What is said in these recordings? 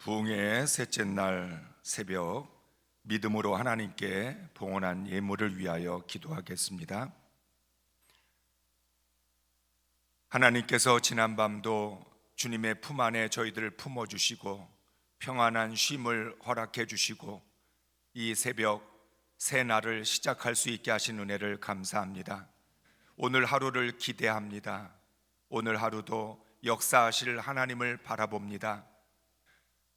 부흥의 셋째 날 새벽, 믿음으로 하나님께 봉헌한 예물을 위하여 기도하겠습니다. 하나님께서 지난밤도 주님의 품 안에 저희들을 품어주시고 평안한 쉼을 허락해 주시고 이 새벽 새 날을 시작할 수 있게 하신 은혜를 감사합니다. 오늘 하루를 기대합니다. 오늘 하루도 역사하실 하나님을 바라봅니다.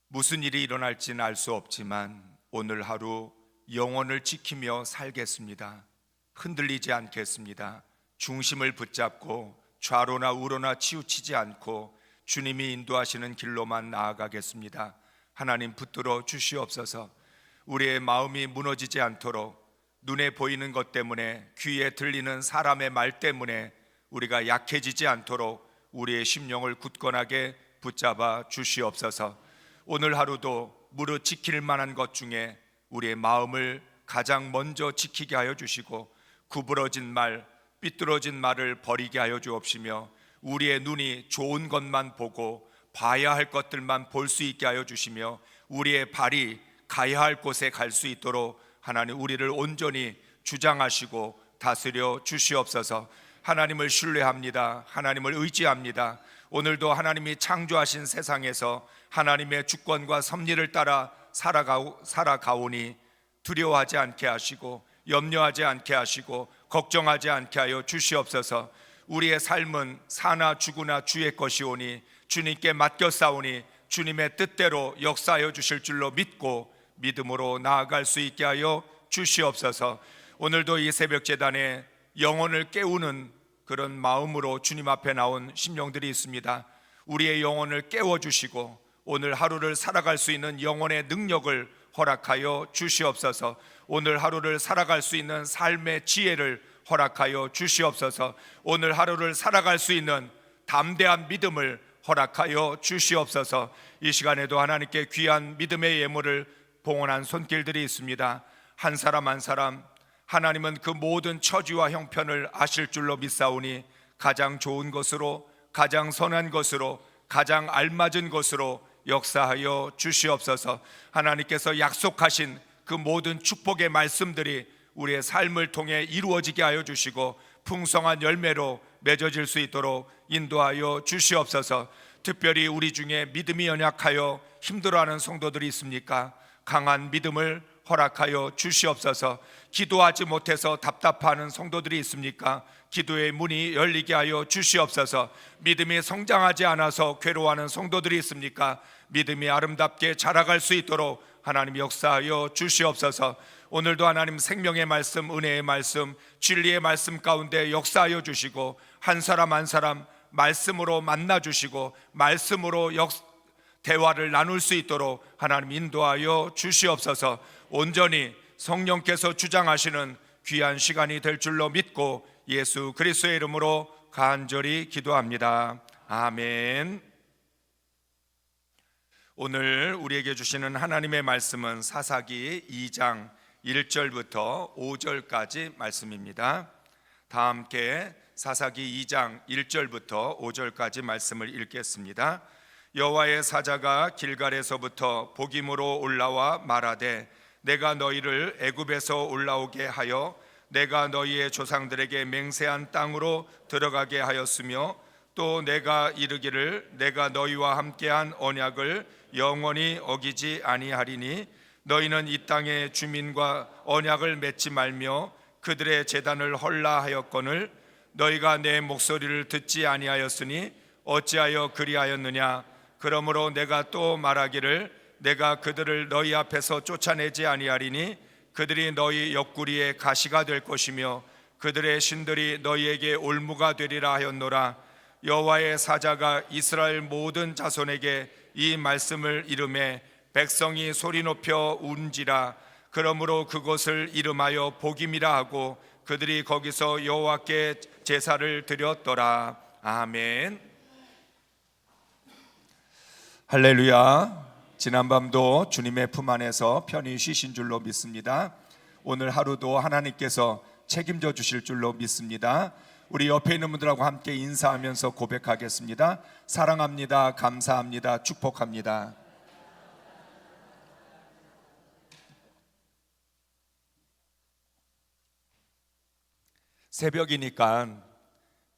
무슨 일이 일어날지는 알 수 없지만 오늘 하루 영혼을 지키며 살겠습니다. 흔들리지 않겠습니다. 중심을 붙잡고 좌로나 우로나 치우치지 않고 주님이 인도하시는 길로만 나아가겠습니다. 하나님 붙들어 주시옵소서. 우리의 마음이 무너지지 않도록 눈에 보이는 것 때문에, 귀에 들리는 사람의 말 때문에 우리가 약해지지 않도록 우리의 심령을 굳건하게 붙잡아 주시옵소서. 오늘 하루도 무릇 지킬 만한 것 중에 우리의 마음을 가장 먼저 지키게 하여 주시고 구부러진 말, 삐뚤어진 말을 버리게 하여 주옵시며 우리의 눈이 좋은 것만 보고 봐야 할 것들만 볼 수 있게 하여 주시며 우리의 발이 가야 할 곳에 갈 수 있도록 하나님 우리를 온전히 주장하시고 다스려 주시옵소서. 하나님을 신뢰합니다. 하나님을 의지합니다. 오늘도 하나님이 창조하신 세상에서 하나님의 주권과 섭리를 따라 살아가오니 두려워하지 않게 하시고 염려하지 않게 하시고 걱정하지 않게 하여 주시옵소서. 우리의 삶은 사나 죽으나 주의 것이오니 주님께 맡겨 싸우니 주님의 뜻대로 역사하여 주실 줄로 믿고 믿음으로 나아갈 수 있게 하여 주시옵소서. 오늘도 이 새벽 제단에 영혼을 깨우는 그런 마음으로 주님 앞에 나온 심령들이 있습니다. 우리의 영혼을 깨워주시고 오늘 하루를 살아갈 수 있는 영혼의 능력을 허락하여 주시옵소서. 오늘 하루를 살아갈 수 있는 삶의 지혜를 허락하여 주시옵소서. 오늘 하루를 살아갈 수 있는 담대한 믿음을 허락하여 주시옵소서. 이 시간에도 하나님께 귀한 믿음의 예물을 봉헌한 손길들이 있습니다. 한 사람 한 사람 하나님은 그 모든 처지와 형편을 아실 줄로 믿사오니 가장 좋은 것으로, 가장 선한 것으로, 가장 알맞은 것으로 역사하여 주시옵소서. 하나님께서 약속하신 그 모든 축복의 말씀들이 우리의 삶을 통해 이루어지게 하여 주시고 풍성한 열매로 맺어질 수 있도록 인도하여 주시옵소서. 특별히 우리 중에 믿음이 연약하여 힘들어하는 성도들이 있습니까? 강한 믿음을 허락하여 주시옵소서. 기도하지 못해서 답답하는 성도들이 있습니까? 기도의 문이 열리게 하여 주시옵소서. 믿음이 성장하지 않아서 괴로워하는 성도들이 있습니까? 믿음이 아름답게 자라갈 수 있도록 하나님 역사하여 주시옵소서. 오늘도 하나님 생명의 말씀, 은혜의 말씀, 진리의 말씀 가운데 역사하여 주시고 한 사람 한 사람 말씀으로 만나 주시고 말씀으로 대화를 나눌 수 있도록 하나님 인도하여 주시옵소서. 온전히 성령께서 주장하시는 귀한 시간이 될 줄로 믿고 예수 그리스도의 이름으로 간절히 기도합니다. 아멘. 오늘 우리에게 주시는 하나님의 말씀은 사사기 2장 1절부터 5절까지 말씀입니다. 다 함께 사사기 2장 1절부터 5절까지 말씀을 읽겠습니다. 여호와의 사자가 길갈에서부터 복임으로 올라와 말하되 내가 너희를 애굽에서 올라오게 하여 내가 너희의 조상들에게 맹세한 땅으로 들어가게 하였으며 또 내가 이르기를 내가 너희와 함께한 언약을 영원히 어기지 아니하리니 너희는 이 땅의 주민과 언약을 맺지 말며 그들의 제단을 헐라 하였거늘 너희가 내 목소리를 듣지 아니하였으니 어찌하여 그리하였느냐. 그러므로 내가 또 말하기를 내가 그들을 너희 앞에서 쫓아내지 아니하리니 그들이 너희 옆구리에 가시가 될 것이며 그들의 신들이 너희에게 올무가 되리라 하였노라. 여호와의 사자가 이스라엘 모든 자손에게 이 말씀을 이르매 백성이 소리 높여 운지라. 그러므로 그곳을 이름하여 복임이라 하고 그들이 거기서 여호와께 제사를 드렸더라. 아멘. 할렐루야. 지난밤도 주님의 품 안에서 편히 쉬신 줄로 믿습니다. 오늘 하루도 하나님께서 책임져 주실 줄로 믿습니다. 우리 옆에 있는 분들하고 함께 인사하면서 고백하겠습니다. 사랑합니다. 감사합니다. 축복합니다. 새벽이니까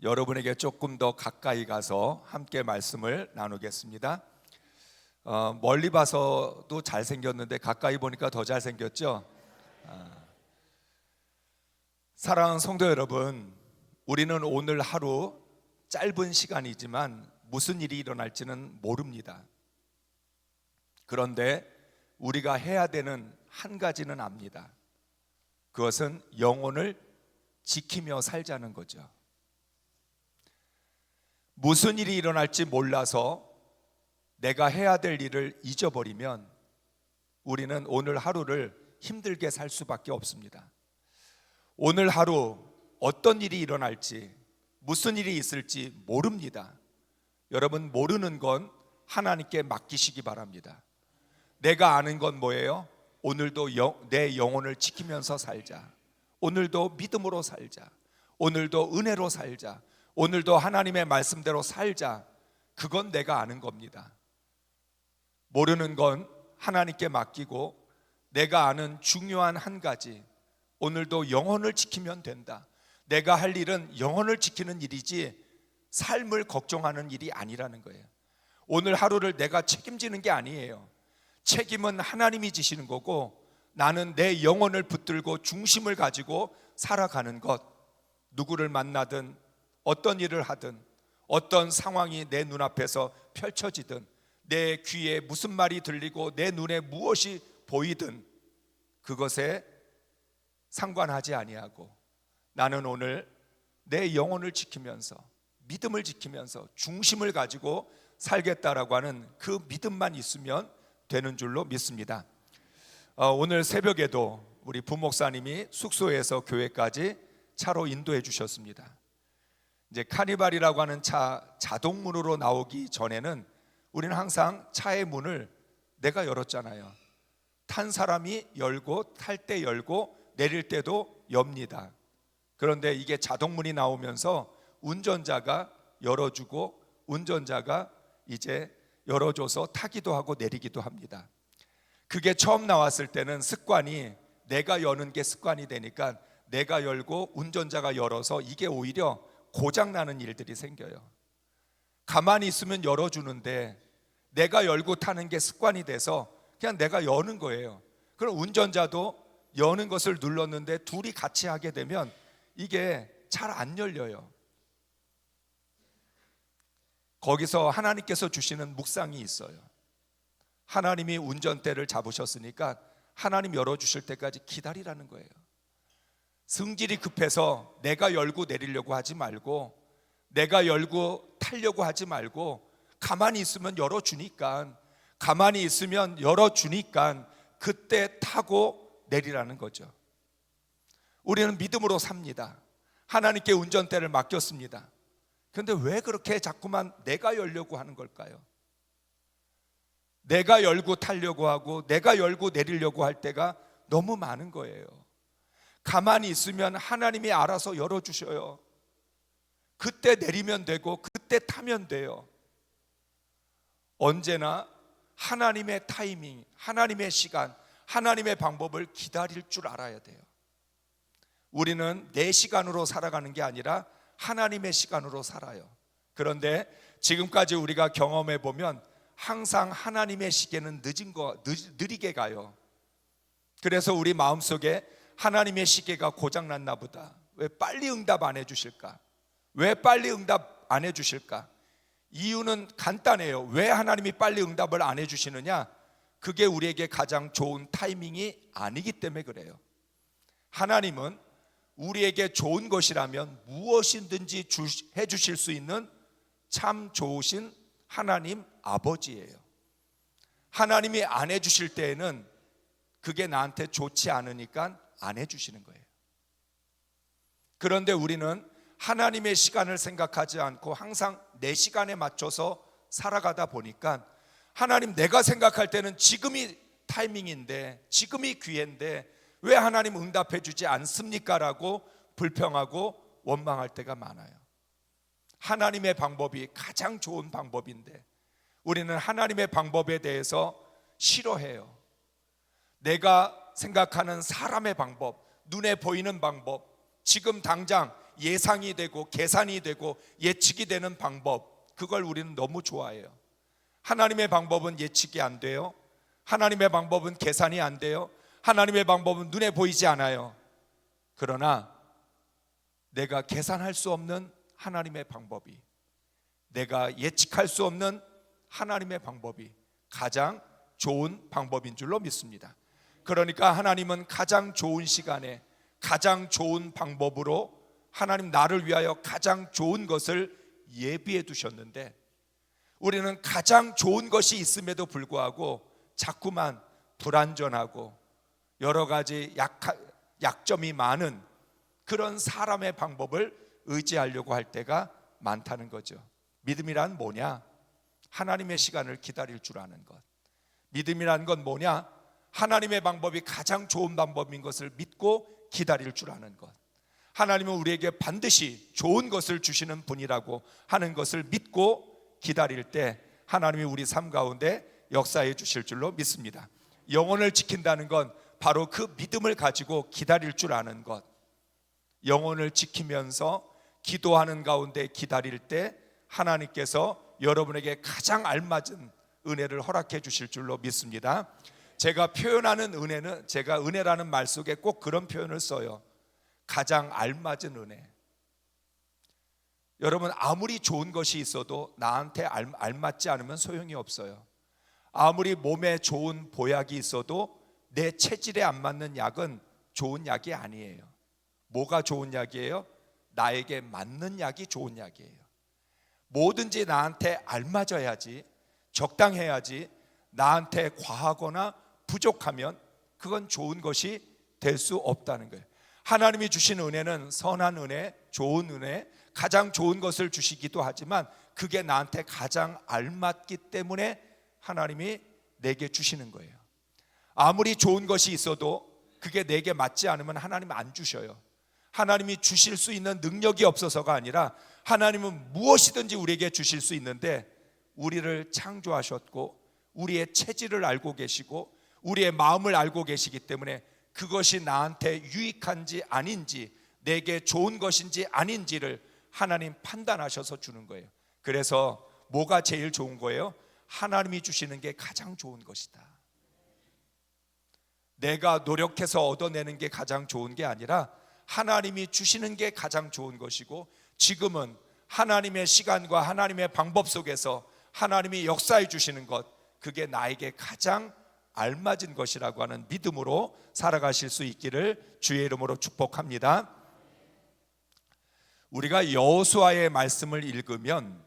여러분에게 조금 더 가까이 가서 함께 말씀을 나누겠습니다. 멀리 봐서도 잘생겼는데 가까이 보니까 더 잘생겼죠? 사랑하는 성도 여러분, 우리는 오늘 하루 짧은 시간이지만 무슨 일이 일어날지는 모릅니다. 그런데 우리가 해야 되는 한 가지는 압니다. 그것은 영혼을 지키며 살자는 거죠. 무슨 일이 일어날지 몰라서 내가 해야 될 일을 잊어버리면 우리는 오늘 하루를 힘들게 살 수밖에 없습니다. 오늘 하루 어떤 일이 일어날지, 무슨 일이 있을지 모릅니다. 여러분, 모르는 건 하나님께 맡기시기 바랍니다. 내가 아는 건 뭐예요? 오늘도 내 영혼을 지키면서 살자. 오늘도 믿음으로 살자. 오늘도 은혜로 살자. 오늘도 하나님의 말씀대로 살자. 그건 내가 아는 겁니다. 모르는 건 하나님께 맡기고 내가 아는 중요한 한 가지, 오늘도 영혼을 지키면 된다. 내가 할 일은 영혼을 지키는 일이지 삶을 걱정하는 일이 아니라는 거예요. 오늘 하루를 내가 책임지는 게 아니에요. 책임은 하나님이 지시는 거고 나는 내 영혼을 붙들고 중심을 가지고 살아가는 것. 누구를 만나든 어떤 일을 하든 어떤 상황이 내 눈앞에서 펼쳐지든 내 귀에 무슨 말이 들리고 내 눈에 무엇이 보이든 그것에 상관하지 아니하고 나는 오늘 내 영혼을 지키면서 믿음을 지키면서 중심을 가지고 살겠다라고 하는 그 믿음만 있으면 되는 줄로 믿습니다. 오늘 새벽에도 우리 부목사님이 숙소에서 교회까지 차로 인도해 주셨습니다. 이제 카니발이라고 하는 차 자동문으로 나오기 전에는 우리는 항상 차의 문을 내가 열었잖아요. 탄 사람이 열고 탈 때 열고 내릴 때도 엽니다. 그런데 이게 자동문이 나오면서 운전자가 열어주고 운전자가 이제 열어줘서 타기도 하고 내리기도 합니다. 그게 처음 나왔을 때는 습관이 내가 여는 게 습관이 되니까 내가 열고 운전자가 열어서 이게 오히려 고장나는 일들이 생겨요. 가만히 있으면 열어주는데 내가 열고 타는 게 습관이 돼서 그냥 내가 여는 거예요. 그럼 운전자도 여는 것을 눌렀는데 둘이 같이 하게 되면 이게 잘 안 열려요. 거기서 하나님께서 주시는 묵상이 있어요. 하나님이 운전대를 잡으셨으니까 하나님 열어주실 때까지 기다리라는 거예요. 성질이 급해서 내가 열고 내리려고 하지 말고 내가 열고 타려고 하지 말고 가만히 있으면 열어주니까 가만히 있으면 열어주니까 그때 타고 내리라는 거죠. 우리는 믿음으로 삽니다. 하나님께 운전대를 맡겼습니다. 그런데 왜 그렇게 자꾸만 내가 열려고 하는 걸까요? 내가 열고 타려고 하고 내가 열고 내리려고 할 때가 너무 많은 거예요. 가만히 있으면 하나님이 알아서 열어주셔요. 그때 내리면 되고 그때 타면 돼요. 언제나 하나님의 타이밍, 하나님의 시간, 하나님의 방법을 기다릴 줄 알아야 돼요. 우리는 내 시간으로 살아가는 게 아니라 하나님의 시간으로 살아요. 그런데 지금까지 우리가 경험해 보면 항상 하나님의 시계는 느리게 가요. 그래서 우리 마음속에 하나님의 시계가 고장났나 보다. 왜 빨리 응답 안 해주실까? 왜 빨리 응답 안 해주실까? 이유는 간단해요. 왜 하나님이 빨리 응답을 안 해주시느냐? 그게 우리에게 가장 좋은 타이밍이 아니기 때문에 그래요. 하나님은 우리에게 좋은 것이라면 무엇이든지 해주실 수 있는 참 좋으신 하나님 아버지예요. 하나님이 안 해주실 때에는 그게 나한테 좋지 않으니까 안 해주시는 거예요. 그런데 우리는 하나님의 시간을 생각하지 않고 항상 내 시간에 맞춰서 살아가다 보니까 하나님, 내가 생각할 때는 지금이 타이밍인데 지금이 기회인데 왜 하나님 응답해 주지 않습니까? 라고 불평하고 원망할 때가 많아요. 하나님의 방법이 가장 좋은 방법인데 우리는 하나님의 방법에 대해서 싫어해요. 내가 생각하는 사람의 방법, 눈에 보이는 방법, 지금 당장 예상이 되고 계산이 되고 예측이 되는 방법, 그걸 우리는 너무 좋아해요. 하나님의 방법은 예측이 안 돼요. 하나님의 방법은 계산이 안 돼요. 하나님의 방법은 눈에 보이지 않아요. 그러나 내가 계산할 수 없는 하나님의 방법이, 내가 예측할 수 없는 하나님의 방법이 가장 좋은 방법인 줄로 믿습니다. 그러니까 하나님은 가장 좋은 시간에 가장 좋은 방법으로 하나님 나를 위하여 가장 좋은 것을 예비해 두셨는데, 우리는 가장 좋은 것이 있음에도 불구하고 자꾸만 불완전하고 여러 가지 약점이 많은 그런 사람의 방법을 의지하려고 할 때가 많다는 거죠. 믿음이란 뭐냐? 하나님의 시간을 기다릴 줄 아는 것. 믿음이란 건 뭐냐? 하나님의 방법이 가장 좋은 방법인 것을 믿고 기다릴 줄 아는 것. 하나님은 우리에게 반드시 좋은 것을 주시는 분이라고 하는 것을 믿고 기다릴 때 하나님이 우리 삶 가운데 역사해 주실 줄로 믿습니다. 영혼을 지킨다는 건 바로 그 믿음을 가지고 기다릴 줄 아는 것. 영혼을 지키면서 기도하는 가운데 기다릴 때 하나님께서 여러분에게 가장 알맞은 은혜를 허락해 주실 줄로 믿습니다. 제가 표현하는 은혜는, 제가 은혜라는 말 속에 꼭 그런 표현을 써요. 가장 알맞은 은혜. 여러분, 아무리 좋은 것이 있어도 나한테 알맞지 않으면 소용이 없어요. 아무리 몸에 좋은 보약이 있어도 내 체질에 안 맞는 약은 좋은 약이 아니에요. 뭐가 좋은 약이에요? 나에게 맞는 약이 좋은 약이에요. 뭐든지 나한테 알맞아야지, 적당해야지. 나한테 과하거나 부족하면 그건 좋은 것이 될 수 없다는 거예요. 하나님이 주신 은혜는 선한 은혜, 좋은 은혜, 가장 좋은 것을 주시기도 하지만 그게 나한테 가장 알맞기 때문에 하나님이 내게 주시는 거예요. 아무리 좋은 것이 있어도 그게 내게 맞지 않으면 하나님은 안 주셔요. 하나님이 주실 수 있는 능력이 없어서가 아니라 하나님은 무엇이든지 우리에게 주실 수 있는데, 우리를 창조하셨고 우리의 체질을 알고 계시고 우리의 마음을 알고 계시기 때문에 그것이 나한테 유익한지 아닌지, 내게 좋은 것인지 아닌지를 하나님 판단하셔서 주는 거예요. 그래서 뭐가 제일 좋은 거예요? 하나님이 주시는 게 가장 좋은 것이다. 내가 노력해서 얻어내는 게 가장 좋은 게 아니라 하나님이 주시는 게 가장 좋은 것이고, 지금은 하나님의 시간과 하나님의 방법 속에서 하나님이 역사해 주시는 것, 그게 나에게 가장 알맞은 것이라고 하는 믿음으로 살아가실 수 있기를 주의 이름으로 축복합니다. 우리가 여호수아의 말씀을 읽으면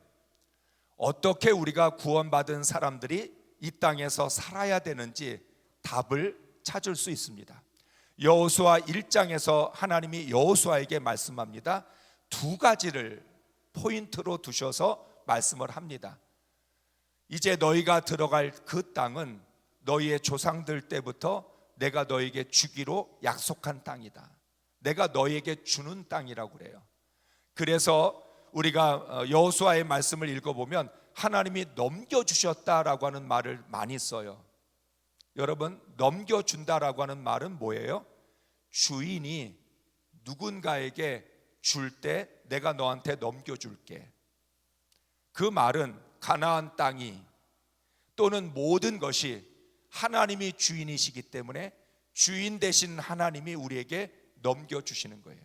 어떻게 우리가 구원받은 사람들이 이 땅에서 살아야 되는지 답을 찾을 수 있습니다. 여호수아 1장에서 하나님이 여호수아에게 말씀합니다. 두 가지를 포인트로 두셔서 말씀을 합니다. 이제 너희가 들어갈 그 땅은 너희의 조상들 때부터 내가 너희에게 주기로 약속한 땅이다. 내가 너희에게 주는 땅이라고 그래요. 그래서 우리가 여호수아의 말씀을 읽어보면 하나님이 넘겨주셨다라고 하는 말을 많이 써요. 여러분, 넘겨준다라고 하는 말은 뭐예요? 주인이 누군가에게 줄 때 내가 너한테 넘겨줄게. 그 말은 가나안 땅이 또는 모든 것이 하나님이 주인이시기 때문에 주인 되신 하나님이 우리에게 넘겨주시는 거예요.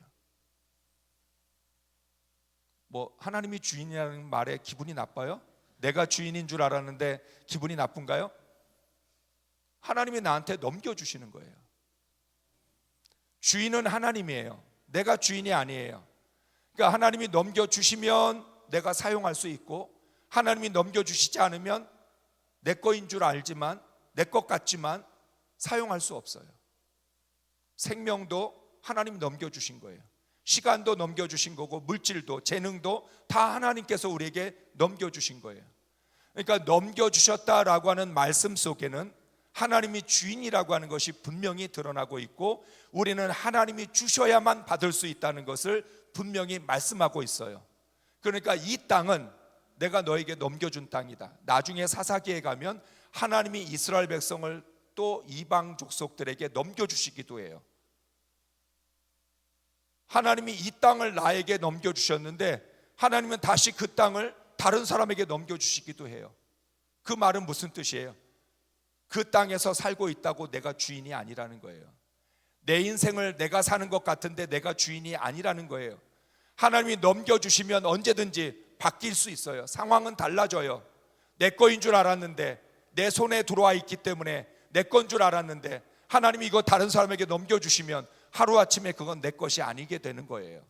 뭐 하나님이 주인이라는 말에 기분이 나빠요? 내가 주인인 줄 알았는데 기분이 나쁜가요? 하나님이 나한테 넘겨주시는 거예요. 주인은 하나님이에요. 내가 주인이 아니에요. 그러니까 하나님이 넘겨주시면 내가 사용할 수 있고, 하나님이 넘겨주시지 않으면 내 거인 줄 알지만, 내 것 같지만 사용할 수 없어요. 생명도 하나님이 넘겨주신 거예요. 시간도 넘겨주신 거고, 물질도, 재능도 다 하나님께서 우리에게 넘겨주신 거예요. 그러니까 넘겨주셨다라고 하는 말씀 속에는 하나님이 주인이라고 하는 것이 분명히 드러나고 있고, 우리는 하나님이 주셔야만 받을 수 있다는 것을 분명히 말씀하고 있어요. 그러니까 이 땅은 내가 너에게 넘겨준 땅이다. 나중에 사사기에 가면 하나님이 이스라엘 백성을 또 이방 족속들에게 넘겨주시기도 해요. 하나님이 이 땅을 나에게 넘겨주셨는데 하나님은 다시 그 땅을 다른 사람에게 넘겨주시기도 해요. 그 말은 무슨 뜻이에요? 그 땅에서 살고 있다고 내가 주인이 아니라는 거예요. 내 인생을 내가 사는 것 같은데 내가 주인이 아니라는 거예요. 하나님이 넘겨주시면 언제든지 바뀔 수 있어요. 상황은 달라져요. 내 거인 줄 알았는데, 내 손에 들어와 있기 때문에 내 건 줄 알았는데 하나님이 이거 다른 사람에게 넘겨주시면 하루아침에 그건 내 것이 아니게 되는 거예요.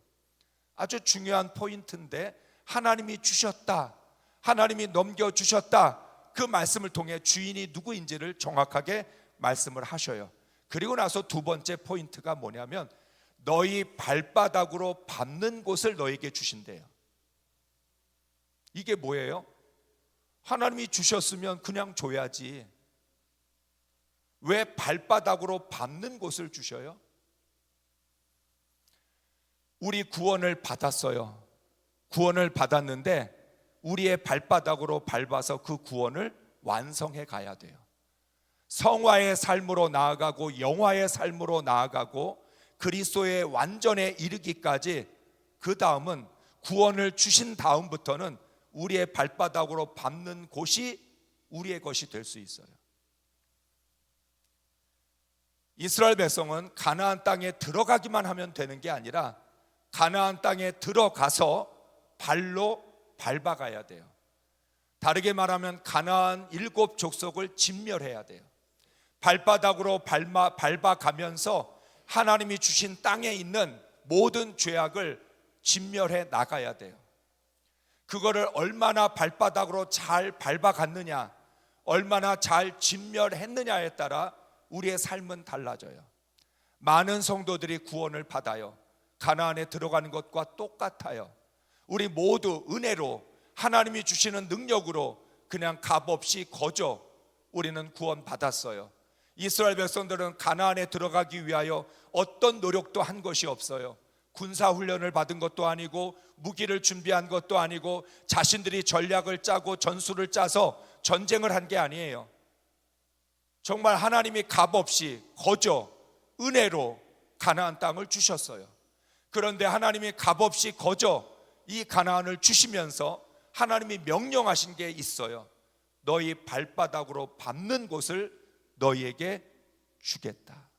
아주 중요한 포인트인데, 하나님이 주셨다, 하나님이 넘겨주셨다, 그 말씀을 통해 주인이 누구인지를 정확하게 말씀을 하셔요. 그리고 나서 두 번째 포인트가 뭐냐면, 너희 발바닥으로 밟는 곳을 너에게 주신대요. 이게 뭐예요? 하나님이 주셨으면 그냥 줘야지, 왜 발바닥으로 밟는 곳을 주셔요? 우리 구원을 받았어요. 구원을 받았는데 우리의 발바닥으로 밟아서 그 구원을 완성해 가야 돼요. 성화의 삶으로 나아가고 영화의 삶으로 나아가고 그리스도의 완전에 이르기까지, 그 다음은 구원을 주신 다음부터는 우리의 발바닥으로 밟는 곳이 우리의 것이 될 수 있어요. 이스라엘 백성은 가나안 땅에 들어가기만 하면 되는 게 아니라 가나안 땅에 들어가서 발로 밟아가야 돼요. 다르게 말하면 가나안 7 족속을 진멸해야 돼요. 발바닥으로 밟아가면서 하나님이 주신 땅에 있는 모든 죄악을 진멸해 나가야 돼요. 그거를 얼마나 발바닥으로 잘 밟아갔느냐, 얼마나 잘 진멸했느냐에 따라 우리의 삶은 달라져요. 많은 성도들이 구원을 받아요. 가나안에 들어가는 것과 똑같아요. 우리 모두 은혜로, 하나님이 주시는 능력으로 그냥 값없이 거저 우리는 구원 받았어요. 이스라엘 백성들은 가나안에 들어가기 위하여 어떤 노력도 한 것이 없어요. 군사훈련을 받은 것도 아니고 무기를 준비한 것도 아니고 자신들이 전략을 짜고 전술을 짜서 전쟁을 한 게 아니에요. 정말 하나님이 값없이 거저 은혜로 가나안 땅을 주셨어요. 그런데 하나님이 값없이 거저 이 가나안을 주시면서 하나님이 명령하신 게 있어요. 너희 발바닥으로 밟는 곳을 너희에게 주겠다.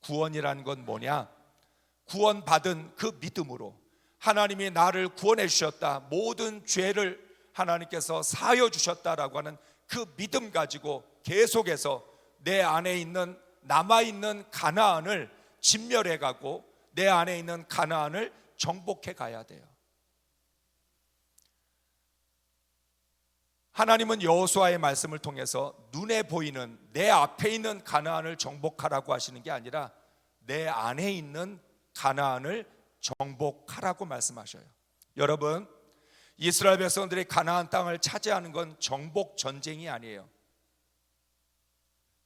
구원이라는 건 뭐냐? 구원받은 그 믿음으로 하나님이 나를 구원해 주셨다, 모든 죄를 하나님께서 사하여 주셨다라고 하는 그 믿음 가지고 계속해서 내 안에 있는, 남아있는 가나안을 진멸해 가고 내 안에 있는 가나안을 정복해 가야 돼요. 하나님은 여호수아의 말씀을 통해서 눈에 보이는 내 앞에 있는 가나안을 정복하라고 하시는 게 아니라 내 안에 있는 가나안을 정복하라고 말씀하셔요. 여러분, 이스라엘 백성들이 가나안 땅을 차지하는 건 정복 전쟁이 아니에요.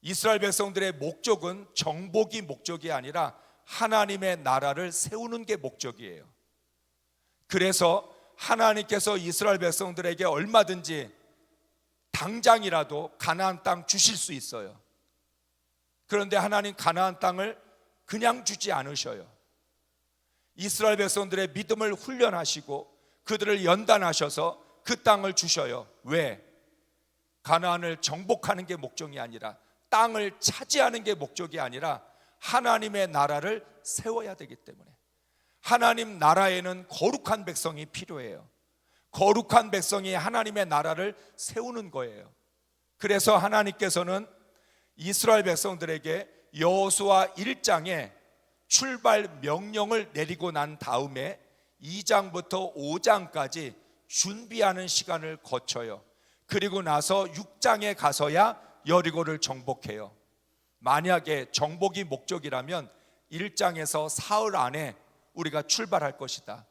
이스라엘 백성들의 목적은 정복이 목적이 아니라 하나님의 나라를 세우는 게 목적이에요. 그래서 하나님께서 이스라엘 백성들에게 얼마든지 당장이라도 가나안 땅 주실 수 있어요. 그런데 하나님 가나안 땅을 그냥 주지 않으셔요. 이스라엘 백성들의 믿음을 훈련하시고 그들을 연단하셔서 그 땅을 주셔요. 왜? 가나안을 정복하는 게 목적이 아니라, 땅을 차지하는 게 목적이 아니라 하나님의 나라를 세워야 되기 때문에. 하나님 나라에는 거룩한 백성이 필요해요. 거룩한 백성이 하나님의 나라를 세우는 거예요. 그래서 하나님께서는 이스라엘 백성들에게 여호수아 1장에 출발 명령을 내리고 난 다음에 2장부터 5장까지 준비하는 시간을 거쳐요. 그리고 나서 6장에 가서야 여리고를 정복해요. 만약에 정복이 목적이라면 1장에서 사흘 안에 우리가 출발할 것이다.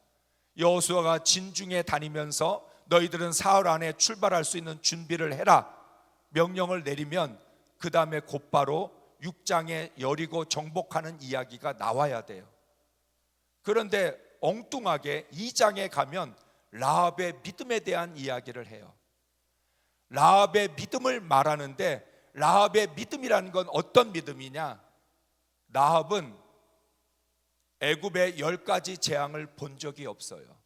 여호수아가 진중에 다니면서 너희들은 사흘 안에 출발할 수 있는 준비를 해라 명령을 내리면 그 다음에 곧바로 6장에 여리고 정복하는 이야기가 나와야 돼요. 그런데 엉뚱하게 2장에 가면 라합의 믿음에 대한 이야기를 해요. 라합의 믿음을 말하는데, 라합의 믿음이라는 건 어떤 믿음이냐? 라합은 애굽의 10가지 재앙을 본 적이 없어요.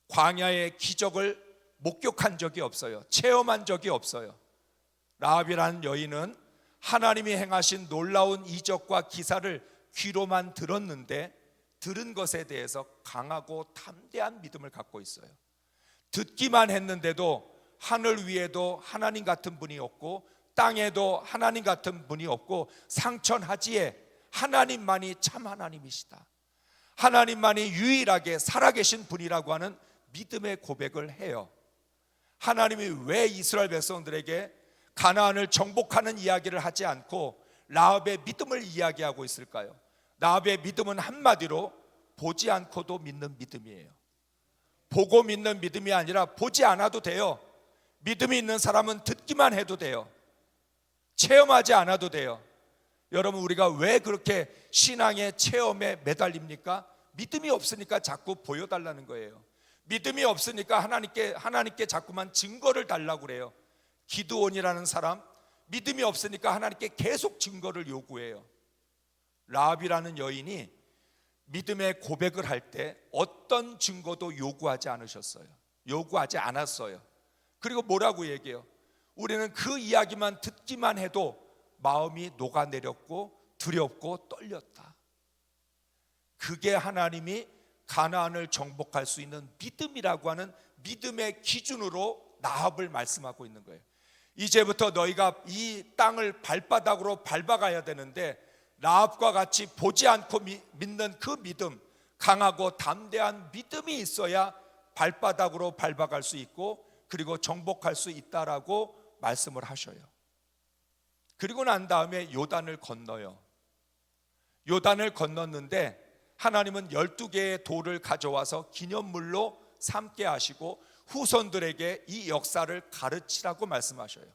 광야의 기적을 목격한 적이 없어요. 체험한 적이 없어요. 라합이라는 여인은 하나님이 행하신 놀라운 이적과 기사를 귀로만 들었는데 들은 것에 대해서 강하고 담대한 믿음을 갖고 있어요. 듣기만 했는데도 하늘 위에도 하나님 같은 분이 없고 땅에도 하나님 같은 분이 없고 상천하지에 하나님만이 참 하나님이시다, 하나님만이 유일하게 살아계신 분이라고 하는 믿음의 고백을 해요. 하나님이 왜 이스라엘 백성들에게 가나안을 정복하는 이야기를 하지 않고 라합의 믿음을 이야기하고 있을까요? 라합의 믿음은 한마디로 보지 않고도 믿는 믿음이에요. 보고 믿는 믿음이 아니라 보지 않아도 돼요. 믿음이 있는 사람은 듣기만 해도 돼요. 체험하지 않아도 돼요. 여러분, 우리가 왜 그렇게 신앙의 체험에 매달립니까? 믿음이 없으니까 자꾸 보여달라는 거예요. 믿음이 없으니까 하나님께 자꾸만 증거를 달라고 그래요. 기드온이라는 사람, 믿음이 없으니까 하나님께 계속 증거를 요구해요. 라합이라는 여인이 믿음의 고백을 할 때 어떤 증거도 요구하지 않으셨어요. 요구하지 않았어요. 그리고 뭐라고 얘기해요? 우리는 그 이야기만 듣기만 해도 마음이 녹아내렸고 두렵고 떨렸다. 그게 하나님이 가나안을 정복할 수 있는 믿음이라고 하는 믿음의 기준으로 라합을 말씀하고 있는 거예요. 이제부터 너희가 이 땅을 발바닥으로 밟아가야 되는데 라합과 같이 보지 않고 믿는 그 믿음, 강하고 담대한 믿음이 있어야 발바닥으로 밟아갈 수 있고 그리고 정복할 수 있다라고 말씀을 하셔요. 그리고 난 다음에 요단을 건너요. 요단을 건넜는데 하나님은 12개의 돌을 가져와서 기념물로 삼게 하시고 후손들에게 이 역사를 가르치라고 말씀하셔요.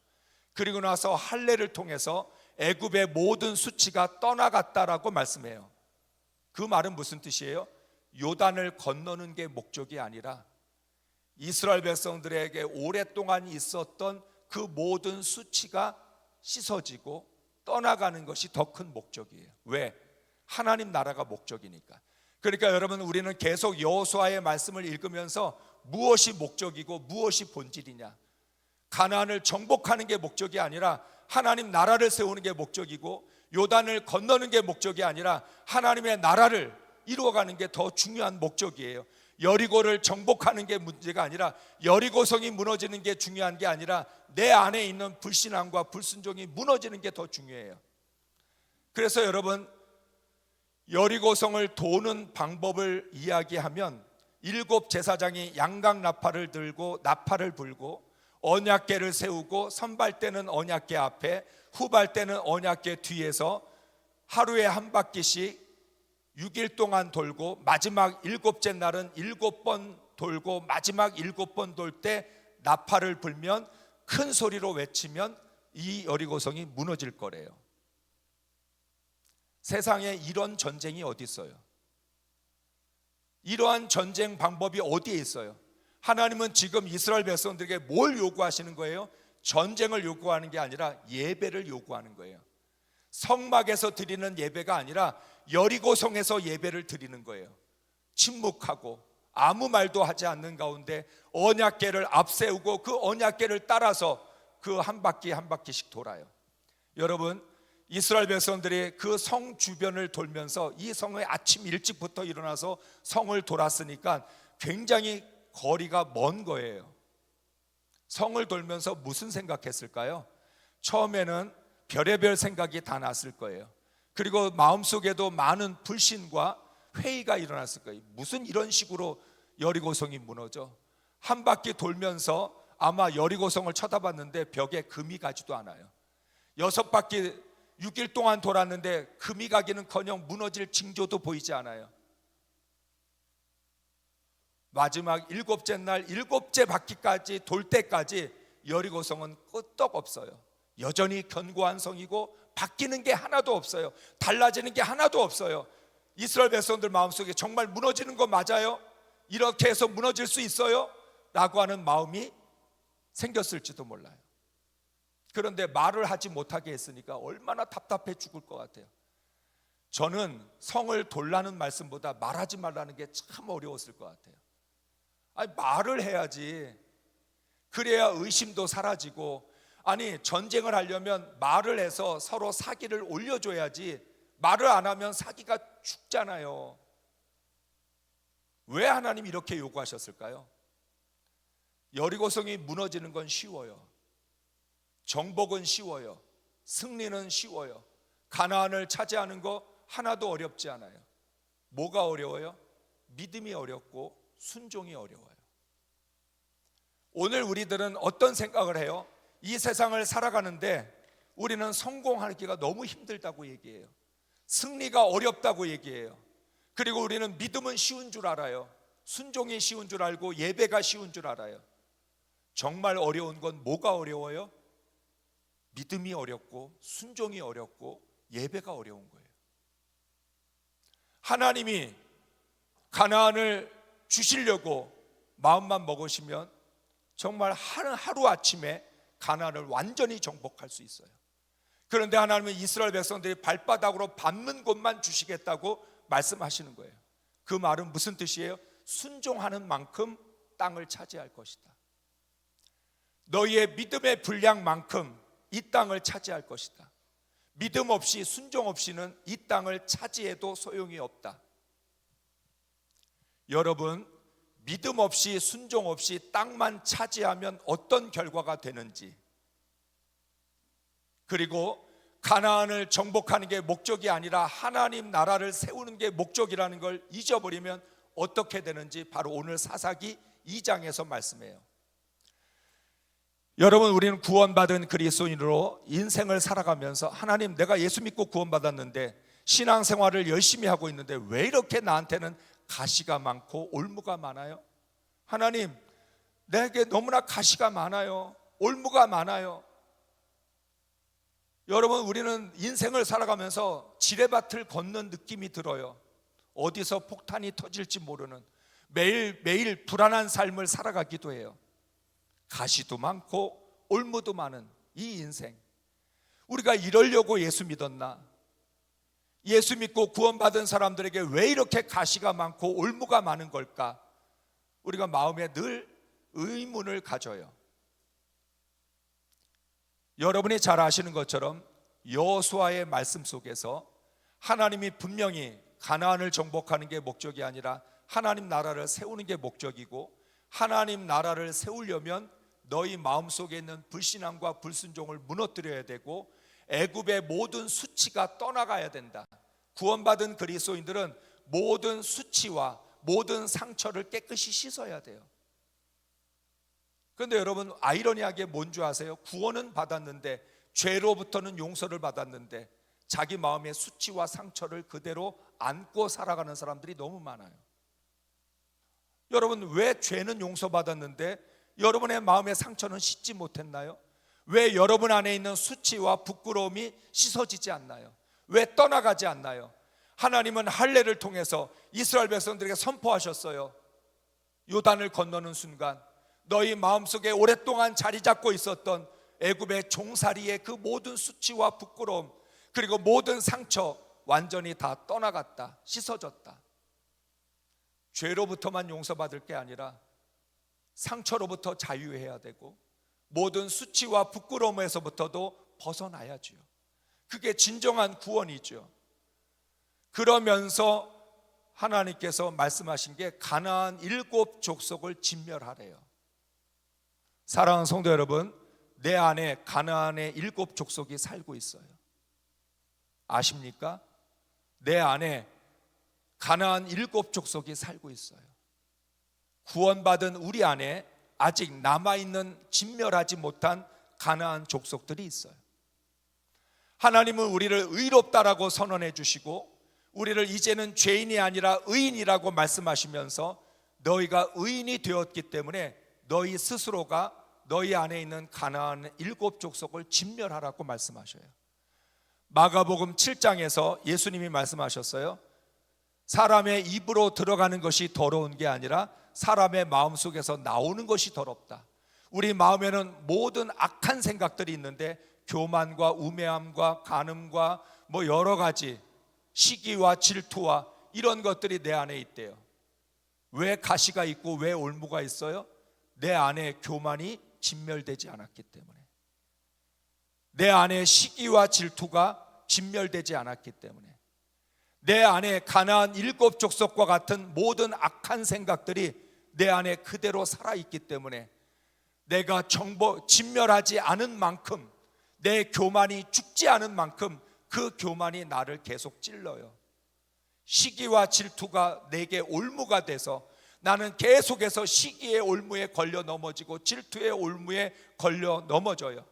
그리고 나서 할례를 통해서 애굽의 모든 수치가 떠나갔다라고 말씀해요. 그 말은 무슨 뜻이에요? 요단을 건너는 게 목적이 아니라 이스라엘 백성들에게 오랫동안 있었던 그 모든 수치가 씻어지고 떠나가는 것이 더 큰 목적이에요. 왜? 하나님 나라가 목적이니까. 그러니까 여러분, 우리는 계속 여호수아의 말씀을 읽으면서 무엇이 목적이고 무엇이 본질이냐, 가나안을 정복하는 게 목적이 아니라 하나님 나라를 세우는 게 목적이고, 요단을 건너는 게 목적이 아니라 하나님의 나라를 이루어가는 게 더 중요한 목적이에요. 여리고를 정복하는 게 문제가 아니라, 여리고성이 무너지는 게 중요한 게 아니라 내 안에 있는 불신앙과 불순종이 무너지는 게 더 중요해요. 그래서 여러분, 여리고성을 도는 방법을 이야기하면 7 제사장이 양각 나팔을 들고 나팔을 불고 언약궤를 세우고 선발대는 언약궤 앞에, 후발대는 언약궤 뒤에서 하루에 한 바퀴씩 6일 동안 돌고 마지막 7째 날은 7번 돌고 마지막 7번 돌 때 나팔을 불면, 큰 소리로 외치면 이 여리고성이 무너질 거래요. 세상에 이런 전쟁이 어디 있어요? 이러한 전쟁 방법이 어디에 있어요? 하나님은 지금 이스라엘 백성들에게 뭘 요구하시는 거예요? 전쟁을 요구하는 게 아니라 예배를 요구하는 거예요. 성막에서 드리는 예배가 아니라 여리고성에서 예배를 드리는 거예요. 침묵하고 아무 말도 하지 않는 가운데 언약궤를 앞세우고 그 언약궤를 따라서 그 한 바퀴 한 바퀴씩 돌아요. 여러분, 이스라엘 백성들이 그 성 주변을 돌면서, 이 성에 아침 일찍부터 일어나서 성을 돌았으니까 굉장히 거리가 먼 거예요. 성을 돌면서 무슨 생각했을까요? 처음에는 별의별 생각이 다 났을 거예요. 그리고 마음속에도 많은 불신과 회의가 일어났을 거예요. 무슨 이런 식으로 여리고성이 무너져? 한 바퀴 돌면서 아마 여리고성을 쳐다봤는데 벽에 금이 가지도 않아요. 6바퀴 6일 동안 돌았는데 금이 가기는커녕 무너질 징조도 보이지 않아요. 마지막 7째 날 7째 바퀴까지 돌 때까지 여리고성은 끄떡없어요. 여전히 견고한 성이고 바뀌는 게 하나도 없어요. 달라지는 게 하나도 없어요. 이스라엘 백성들 마음속에 정말 무너지는 거 맞아요? 이렇게 해서 무너질 수 있어요? 라고 하는 마음이 생겼을지도 몰라요. 그런데 말을 하지 못하게 했으니까 얼마나 답답해 죽을 것 같아요. 저는 성을 돌라는 말씀보다 말하지 말라는 게 참 어려웠을 것 같아요. 아니, 말을 해야지. 그래야 의심도 사라지고, 아니 전쟁을 하려면 말을 해서 서로 사기를 올려줘야지, 말을 안 하면 사기가 죽잖아요. 왜 하나님 이렇게 요구하셨을까요? 여리고성이 무너지는 건 쉬워요. 정복은 쉬워요. 승리는 쉬워요. 가나안을 차지하는 거 하나도 어렵지 않아요. 뭐가 어려워요? 믿음이 어렵고 순종이 어려워요. 오늘 우리들은 어떤 생각을 해요? 이 세상을 살아가는데 우리는 성공하기가 너무 힘들다고 얘기해요. 승리가 어렵다고 얘기해요. 그리고 우리는 믿음은 쉬운 줄 알아요. 순종이 쉬운 줄 알고 예배가 쉬운 줄 알아요. 정말 어려운 건 뭐가 어려워요? 믿음이 어렵고 순종이 어렵고 예배가 어려운 거예요. 하나님이 가나안을 주시려고 마음만 먹으시면 정말 하루아침에 가나안을 완전히 정복할 수 있어요. 그런데 하나님은 이스라엘 백성들이 발바닥으로 밟는 곳만 주시겠다고 말씀하시는 거예요. 그 말은 무슨 뜻이에요? 순종하는 만큼 땅을 차지할 것이다. 너희의 믿음의 분량만큼 이 땅을 차지할 것이다. 믿음 없이 순종 없이는 이 땅을 차지해도 소용이 없다. 여러분, 믿음 없이 순종 없이 땅만 차지하면 어떤 결과가 되는지, 그리고 가나안을 정복하는 게 목적이 아니라 하나님 나라를 세우는 게 목적이라는 걸 잊어버리면 어떻게 되는지 바로 오늘 사사기 2장에서 말씀해요. 여러분, 우리는 구원받은 그리스도인으로 인생을 살아가면서 하나님, 내가 예수 믿고 구원받았는데 신앙생활을 열심히 하고 있는데 왜 이렇게 나한테는 가시가 많고 올무가 많아요? 하나님, 내게 너무나 가시가 많아요. 올무가 많아요. 여러분, 우리는 인생을 살아가면서 지뢰밭을 걷는 느낌이 들어요. 어디서 폭탄이 터질지 모르는, 매일매일 불안한 삶을 살아가기도 해요. 가시도 많고 올무도 많은 이 인생, 우리가 이러려고 예수 믿었나? 예수 믿고 구원받은 사람들에게 왜 이렇게 가시가 많고 올무가 많은 걸까? 우리가 마음에 늘 의문을 가져요. 여러분이 잘 아시는 것처럼 여호수아의 말씀 속에서 하나님이 분명히 가나안을 정복하는 게 목적이 아니라 하나님 나라를 세우는 게 목적이고, 하나님 나라를 세우려면 너희 마음속에 있는 불신앙과 불순종을 무너뜨려야 되고 애굽의 모든 수치가 떠나가야 된다. 구원받은 그리스도인들은 모든 수치와 모든 상처를 깨끗이 씻어야 돼요. 그런데 여러분, 아이러니하게 뭔지 아세요? 구원은 받았는데, 죄로부터는 용서를 받았는데 자기 마음의 수치와 상처를 그대로 안고 살아가는 사람들이 너무 많아요. 여러분, 왜 죄는 용서받았는데 여러분의 마음의 상처는 씻지 못했나요? 왜 여러분 안에 있는 수치와 부끄러움이 씻어지지 않나요? 왜 떠나가지 않나요? 하나님은 할례를 통해서 이스라엘 백성들에게 선포하셨어요. 요단을 건너는 순간 너희 마음속에 오랫동안 자리 잡고 있었던 애굽의 종살이의 그 모든 수치와 부끄러움, 그리고 모든 상처 완전히 다 떠나갔다, 씻어졌다. 죄로부터만 용서받을 게 아니라 상처로부터 자유해야 되고 모든 수치와 부끄러움에서부터도 벗어나야지요. 그게 진정한 구원이죠. 그러면서 하나님께서 말씀하신 게 가나안 7 족속을 진멸하래요. 사랑하는 성도 여러분, 내 안에 가나안의 7 족속이 살고 있어요. 아십니까? 내 안에 가나안 7 족속이 살고 있어요. 구원받은 우리 안에 아직 남아있는 진멸하지 못한 가나안 족속들이 있어요. 하나님은 우리를 의롭다라고 선언해 주시고 우리를 이제는 죄인이 아니라 의인이라고 말씀하시면서 너희가 의인이 되었기 때문에 너희 스스로가 너희 안에 있는 가나안 7 족속을 진멸하라고 말씀하셔요. 마가복음 7장에서 예수님이 말씀하셨어요. 사람의 입으로 들어가는 것이 더러운 게 아니라 사람의 마음속에서 나오는 것이 더럽다. 우리 마음에는 모든 악한 생각들이 있는데 교만과 우매함과 간음과 여러 가지 시기와 질투와 이런 것들이 내 안에 있대요. 왜 가시가 있고 왜 올무가 있어요? 내 안에 교만이 진멸되지 않았기 때문에, 내 안에 시기와 질투가 진멸되지 않았기 때문에, 내 안에 가나안 7 족속과 같은 모든 악한 생각들이 내 안에 그대로 살아있기 때문에 내가 진멸하지 않은 만큼, 내 교만이 죽지 않은 만큼 그 교만이 나를 계속 찔러요. 시기와 질투가 내게 올무가 돼서 나는 계속해서 시기의 올무에 걸려 넘어지고 질투의 올무에 걸려 넘어져요.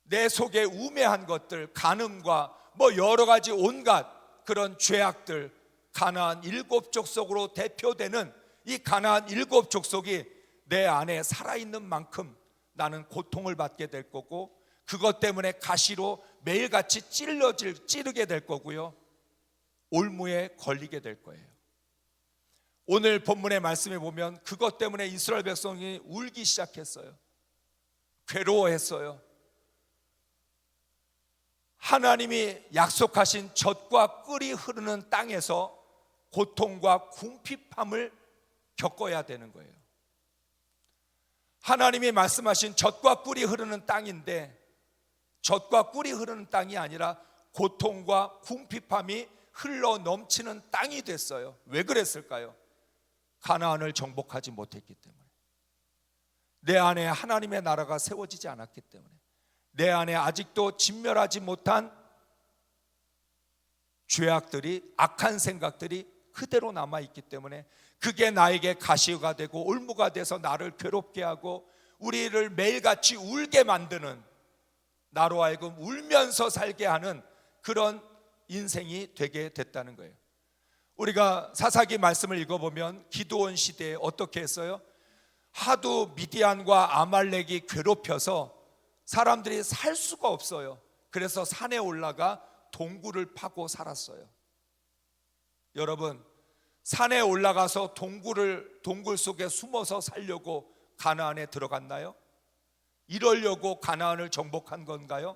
내 속에 우매한 것들, 간음과 여러 가지 온갖 그런 죄악들, 가나안 7 족속으로 대표되는 이 가나안 7 족속이 내 안에 살아있는 만큼 나는 고통을 받게 될 거고, 그것 때문에 가시로 매일같이 찌르게 될 거고요, 올무에 걸리게 될 거예요. 오늘 본문의 말씀에 보면 그것 때문에 이스라엘 백성이 울기 시작했어요. 괴로워했어요. 하나님이 약속하신 젖과 꿀이 흐르는 땅에서 고통과 궁핍함을 겪어야 되는 거예요. 하나님이 말씀하신 젖과 꿀이 흐르는 땅인데, 젖과 꿀이 흐르는 땅이 아니라 고통과 궁핍함이 흘러 넘치는 땅이 됐어요. 왜 그랬을까요? 가나안을 정복하지 못했기 때문에, 내 안에 하나님의 나라가 세워지지 않았기 때문에, 내 안에 아직도 진멸하지 못한 죄악들이, 악한 생각들이 그대로 남아있기 때문에 그게 나에게 가시가 되고 올무가 돼서 나를 괴롭게 하고 우리를 매일같이 울게 만드는, 나로 하여금 울면서 살게 하는 그런 인생이 되게 됐다는 거예요. 우리가 사사기 말씀을 읽어보면 기드온 시대에 어떻게 했어요? 하도 미디안과 아말렉이 괴롭혀서 사람들이 살 수가 없어요. 그래서 산에 올라가 동굴을 파고 살았어요. 여러분, 산에 올라가서 동굴 속에 숨어서 살려고 가나안에 들어갔나요? 이러려고 가나안을 정복한 건가요?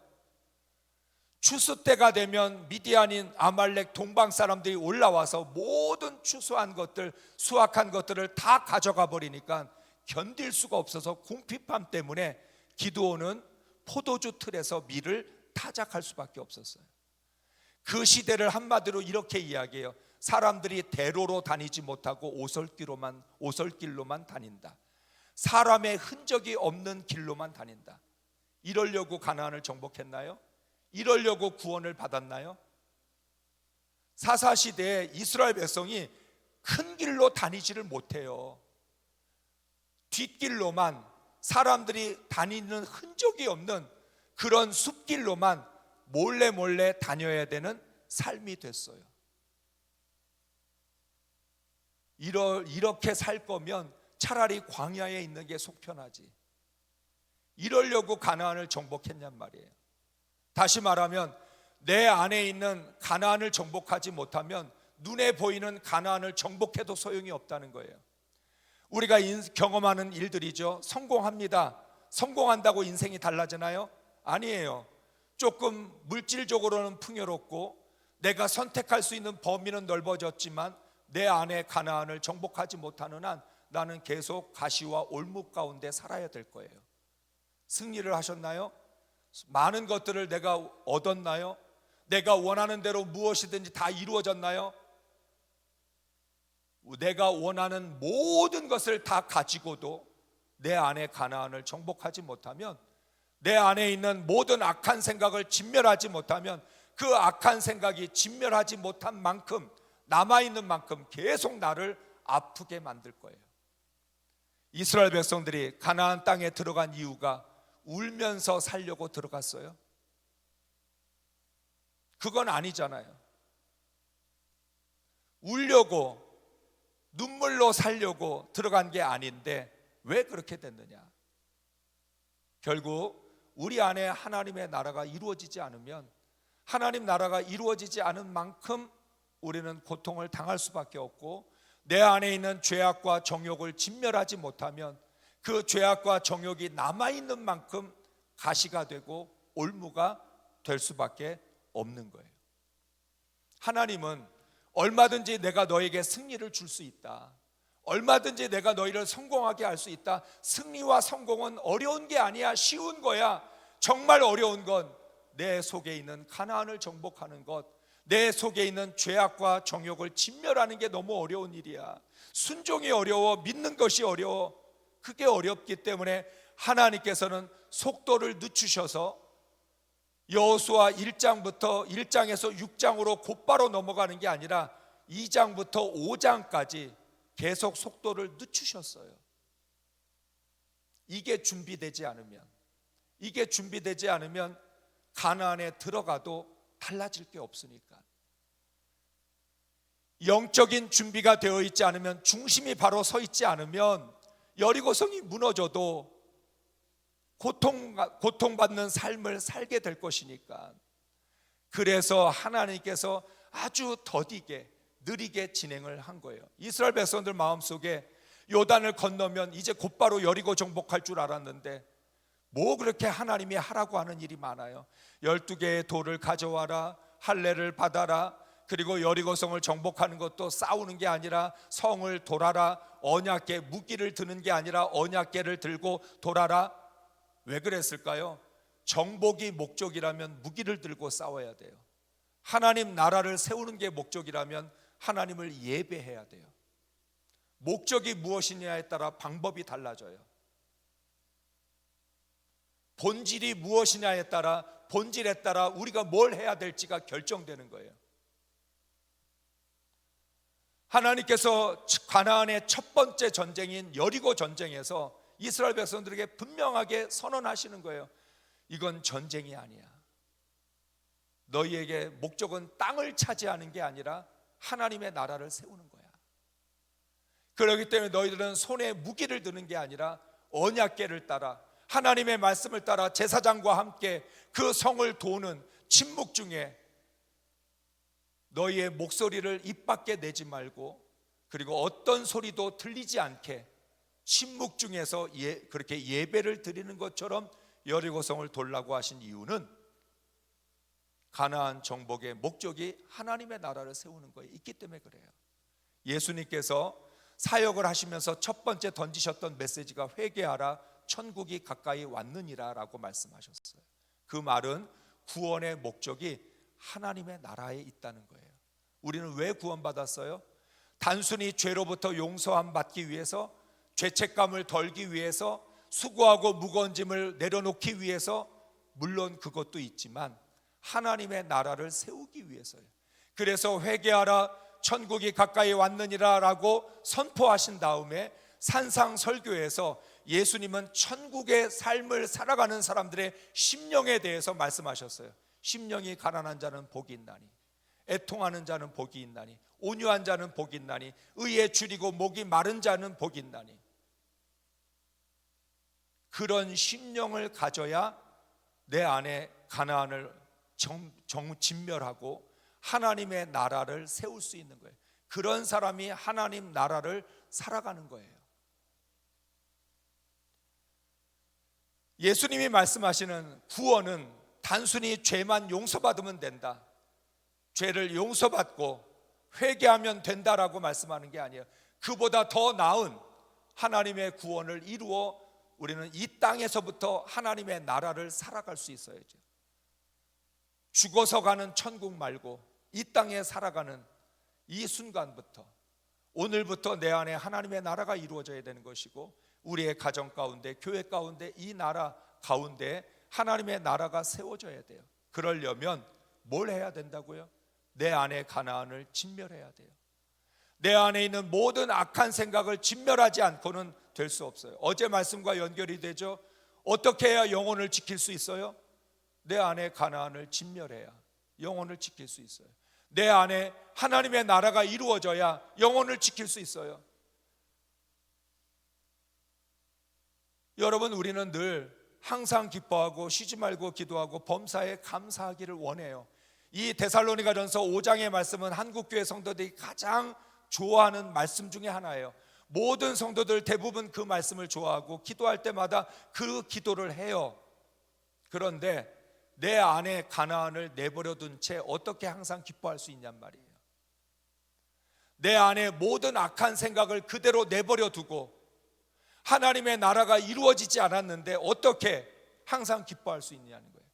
추수 때가 되면 미디안인 아말렉 동방 사람들이 올라와서 모든 추수한 것들, 수확한 것들을 다 가져가 버리니까 견딜 수가 없어서 궁핍함 때문에 기드온은 포도주 틀에서 밀을 타작할 수밖에 없었어요. 그 시대를 한마디로 이렇게 이야기해요. 사람들이 대로로 다니지 못하고 오솔길로만 다닌다. 사람의 흔적이 없는 길로만 다닌다. 이러려고 가나안을 정복했나요? 이러려고 구원을 받았나요? 사사시대에 이스라엘 백성이 큰 길로 다니지를 못해요. 뒷길로만, 사람들이 다니는 흔적이 없는 그런 숲길로만 몰래 다녀야 되는 삶이 됐어요. 이렇게 살 거면 차라리 광야에 있는 게 속편하지. 이러려고 가나안을 정복했냔 말이에요. 다시 말하면 내 안에 있는 가나안을 정복하지 못하면 눈에 보이는 가나안을 정복해도 소용이 없다는 거예요. 우리가 경험하는 일들이죠. 성공합니다. 성공한다고 인생이 달라지나요? 아니에요. 조금 물질적으로는 풍요롭고 내가 선택할 수 있는 범위는 넓어졌지만 내 안에 가나안을 정복하지 못하는 한 나는 계속 가시와 올무 가운데 살아야 될 거예요. 승리를 하셨나요? 많은 것들을 내가 얻었나요? 내가 원하는 대로 무엇이든지 다 이루어졌나요? 내가 원하는 모든 것을 다 가지고도 내 안에 가나안을 정복하지 못하면, 내 안에 있는 모든 악한 생각을 진멸하지 못하면 그 악한 생각이 진멸하지 못한 만큼, 남아있는 만큼 계속 나를 아프게 만들 거예요. 이스라엘 백성들이 가나안 땅에 들어간 이유가 울면서 살려고 들어갔어요? 그건 아니잖아요. 울려고, 눈물로 살려고 들어간 게 아닌데 왜 그렇게 됐느냐? 결국 우리 안에 하나님의 나라가 이루어지지 않으면, 하나님 나라가 이루어지지 않은 만큼 우리는 고통을 당할 수밖에 없고, 내 안에 있는 죄악과 정욕을 진멸하지 못하면 그 죄악과 정욕이 남아있는 만큼 가시가 되고 올무가 될 수밖에 없는 거예요. 하나님은 얼마든지 내가 너에게 승리를 줄 수 있다. 얼마든지 내가 너희를 성공하게 할 수 있다. 승리와 성공은 어려운 게 아니야. 쉬운 거야. 정말 어려운 건 내 속에 있는 가나안을 정복하는 것, 내 속에 있는 죄악과 정욕을 진멸하는 게 너무 어려운 일이야. 순종이 어려워. 믿는 것이 어려워. 그게 어렵기 때문에 하나님께서는 속도를 늦추셔서 여호수아 1장부터 1장에서 6장으로 곧바로 넘어가는 게 아니라 2장부터 5장까지 계속 속도를 늦추셨어요. 이게 준비되지 않으면 가나안에 들어가도 달라질 게 없으니까. 영적인 준비가 되어 있지 않으면, 중심이 바로 서 있지 않으면 여리고성이 무너져도 고통받는 삶을 살게 될 것이니까. 그래서 하나님께서 아주 더디게 느리게 진행을 한 거예요. 이스라엘 백성들 마음속에 요단을 건너면 이제 곧바로 여리고 정복할 줄 알았는데 뭐 그렇게 하나님이 하라고 하는 일이 많아요. 12개의 돌을 가져와라, 할례를 받아라. 그리고 여리고성을 정복하는 것도 싸우는 게 아니라 성을 돌아라, 언약궤, 무기를 드는 게 아니라 언약궤를 들고 돌아라. 왜 그랬을까요? 정복이 목적이라면 무기를 들고 싸워야 돼요. 하나님 나라를 세우는 게 목적이라면 하나님을 예배해야 돼요. 목적이 무엇이냐에 따라 방법이 달라져요. 본질이 무엇이냐에 따라, 본질에 따라 우리가 뭘 해야 될지가 결정되는 거예요. 하나님께서 가나안의 첫 번째 전쟁인 여리고 전쟁에서 이스라엘 백성들에게 분명하게 선언하시는 거예요. 이건 전쟁이 아니야. 너희에게 목적은 땅을 차지하는 게 아니라 하나님의 나라를 세우는 거야. 그렇기 때문에 너희들은 손에 무기를 드는 게 아니라 언약궤를 따라, 하나님의 말씀을 따라 제사장과 함께 그 성을 도는 침묵 중에 너희의 목소리를 입 밖에 내지 말고, 그리고 어떤 소리도 들리지 않게 침묵 중에서 그렇게 예배를 드리는 것처럼 여리고성을 돌라고 하신 이유는 가나안 정복의 목적이 하나님의 나라를 세우는 거에 있기 때문에 그래요. 예수님께서 사역을 하시면서 첫 번째 던지셨던 메시지가 회개하라, 천국이 가까이 왔느니라 라고 말씀하셨어요. 그 말은 구원의 목적이 하나님의 나라에 있다는 거예요. 우리는 왜 구원받았어요? 단순히 죄로부터 용서함 받기 위해서, 죄책감을 덜기 위해서, 수고하고 무거운 짐을 내려놓기 위해서, 물론 그것도 있지만 하나님의 나라를 세우기 위해서요. 그래서 회개하라, 천국이 가까이 왔느니라 라고 선포하신 다음에 산상설교에서 예수님은 천국의 삶을 살아가는 사람들의 심령에 대해서 말씀하셨어요. 심령이 가난한 자는 복이 있나니, 애통하는 자는 복이 있나니, 온유한 자는 복이 있나니, 의에 줄이고 목이 마른 자는 복이 있나니. 그런 심령을 가져야 내 안에 가나안을 진멸하고 하나님의 나라를 세울 수 있는 거예요. 그런 사람이 하나님 나라를 살아가는 거예요. 예수님이 말씀하시는 구원은 단순히 죄만 용서받으면 된다, 죄를 용서받고 회개하면 된다라고 말씀하는 게 아니에요. 그보다 더 나은 하나님의 구원을 이루어 우리는 이 땅에서부터 하나님의 나라를 살아갈 수 있어야죠. 죽어서 가는 천국 말고 이 땅에 살아가는 이 순간부터, 오늘부터 내 안에 하나님의 나라가 이루어져야 되는 것이고, 우리의 가정 가운데, 교회 가운데, 이 나라 가운데 하나님의 나라가 세워져야 돼요. 그러려면 뭘 해야 된다고요? 내 안에 가나안을 진멸해야 돼요. 내 안에 있는 모든 악한 생각을 진멸하지 않고는 될 수 없어요. 어제 말씀과 연결이 되죠. 어떻게 해야 영혼을 지킬 수 있어요? 내 안에 가나안을 진멸해야 영혼을 지킬 수 있어요. 내 안에 하나님의 나라가 이루어져야 영혼을 지킬 수 있어요. 여러분, 우리는 늘 항상 기뻐하고 쉬지 말고 기도하고 범사에 감사하기를 원해요. 이 데살로니가전서 5장의 말씀은 한국교회 성도들이 가장 좋아하는 말씀 중에 하나예요. 모든 성도들 대부분 그 말씀을 좋아하고 기도할 때마다 그 기도를 해요. 그런데 내 안에 가나안을 내버려둔 채 어떻게 항상 기뻐할 수 있냔 말이에요. 내 안에 모든 악한 생각을 그대로 내버려 두고 하나님의 나라가 이루어지지 않았는데 어떻게 항상 기뻐할 수 있냐는 거예요.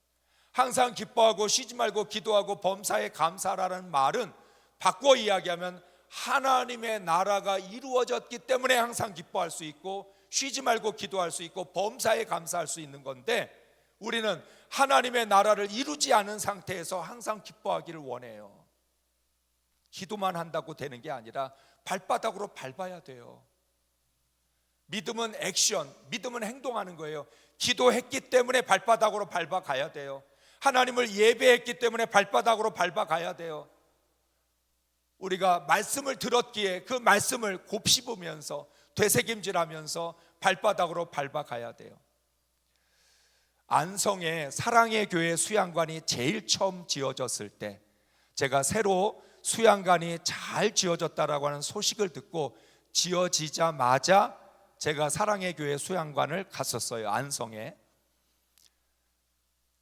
항상 기뻐하고 쉬지 말고 기도하고 범사에 감사하라는 말은 바꿔 이야기하면 하나님의 나라가 이루어졌기 때문에 항상 기뻐할 수 있고 쉬지 말고 기도할 수 있고 범사에 감사할 수 있는 건데, 우리는 하나님의 나라를 이루지 않은 상태에서 항상 기뻐하기를 원해요. 기도만 한다고 되는 게 아니라 발바닥으로 밟아야 돼요. 믿음은 액션, 믿음은 행동하는 거예요. 기도했기 때문에 발바닥으로 밟아가야 돼요. 하나님을 예배했기 때문에 발바닥으로 밟아가야 돼요. 우리가 말씀을 들었기에 그 말씀을 곱씹으면서 되새김질하면서 발바닥으로 밟아가야 돼요. 안성에 사랑의 교회 수양관이 제일 처음 지어졌을 때, 제가 새로 수양관이 잘 지어졌다라고 하는 소식을 듣고 지어지자마자 제가 사랑의 교회 수양관을 갔었어요, 안성에.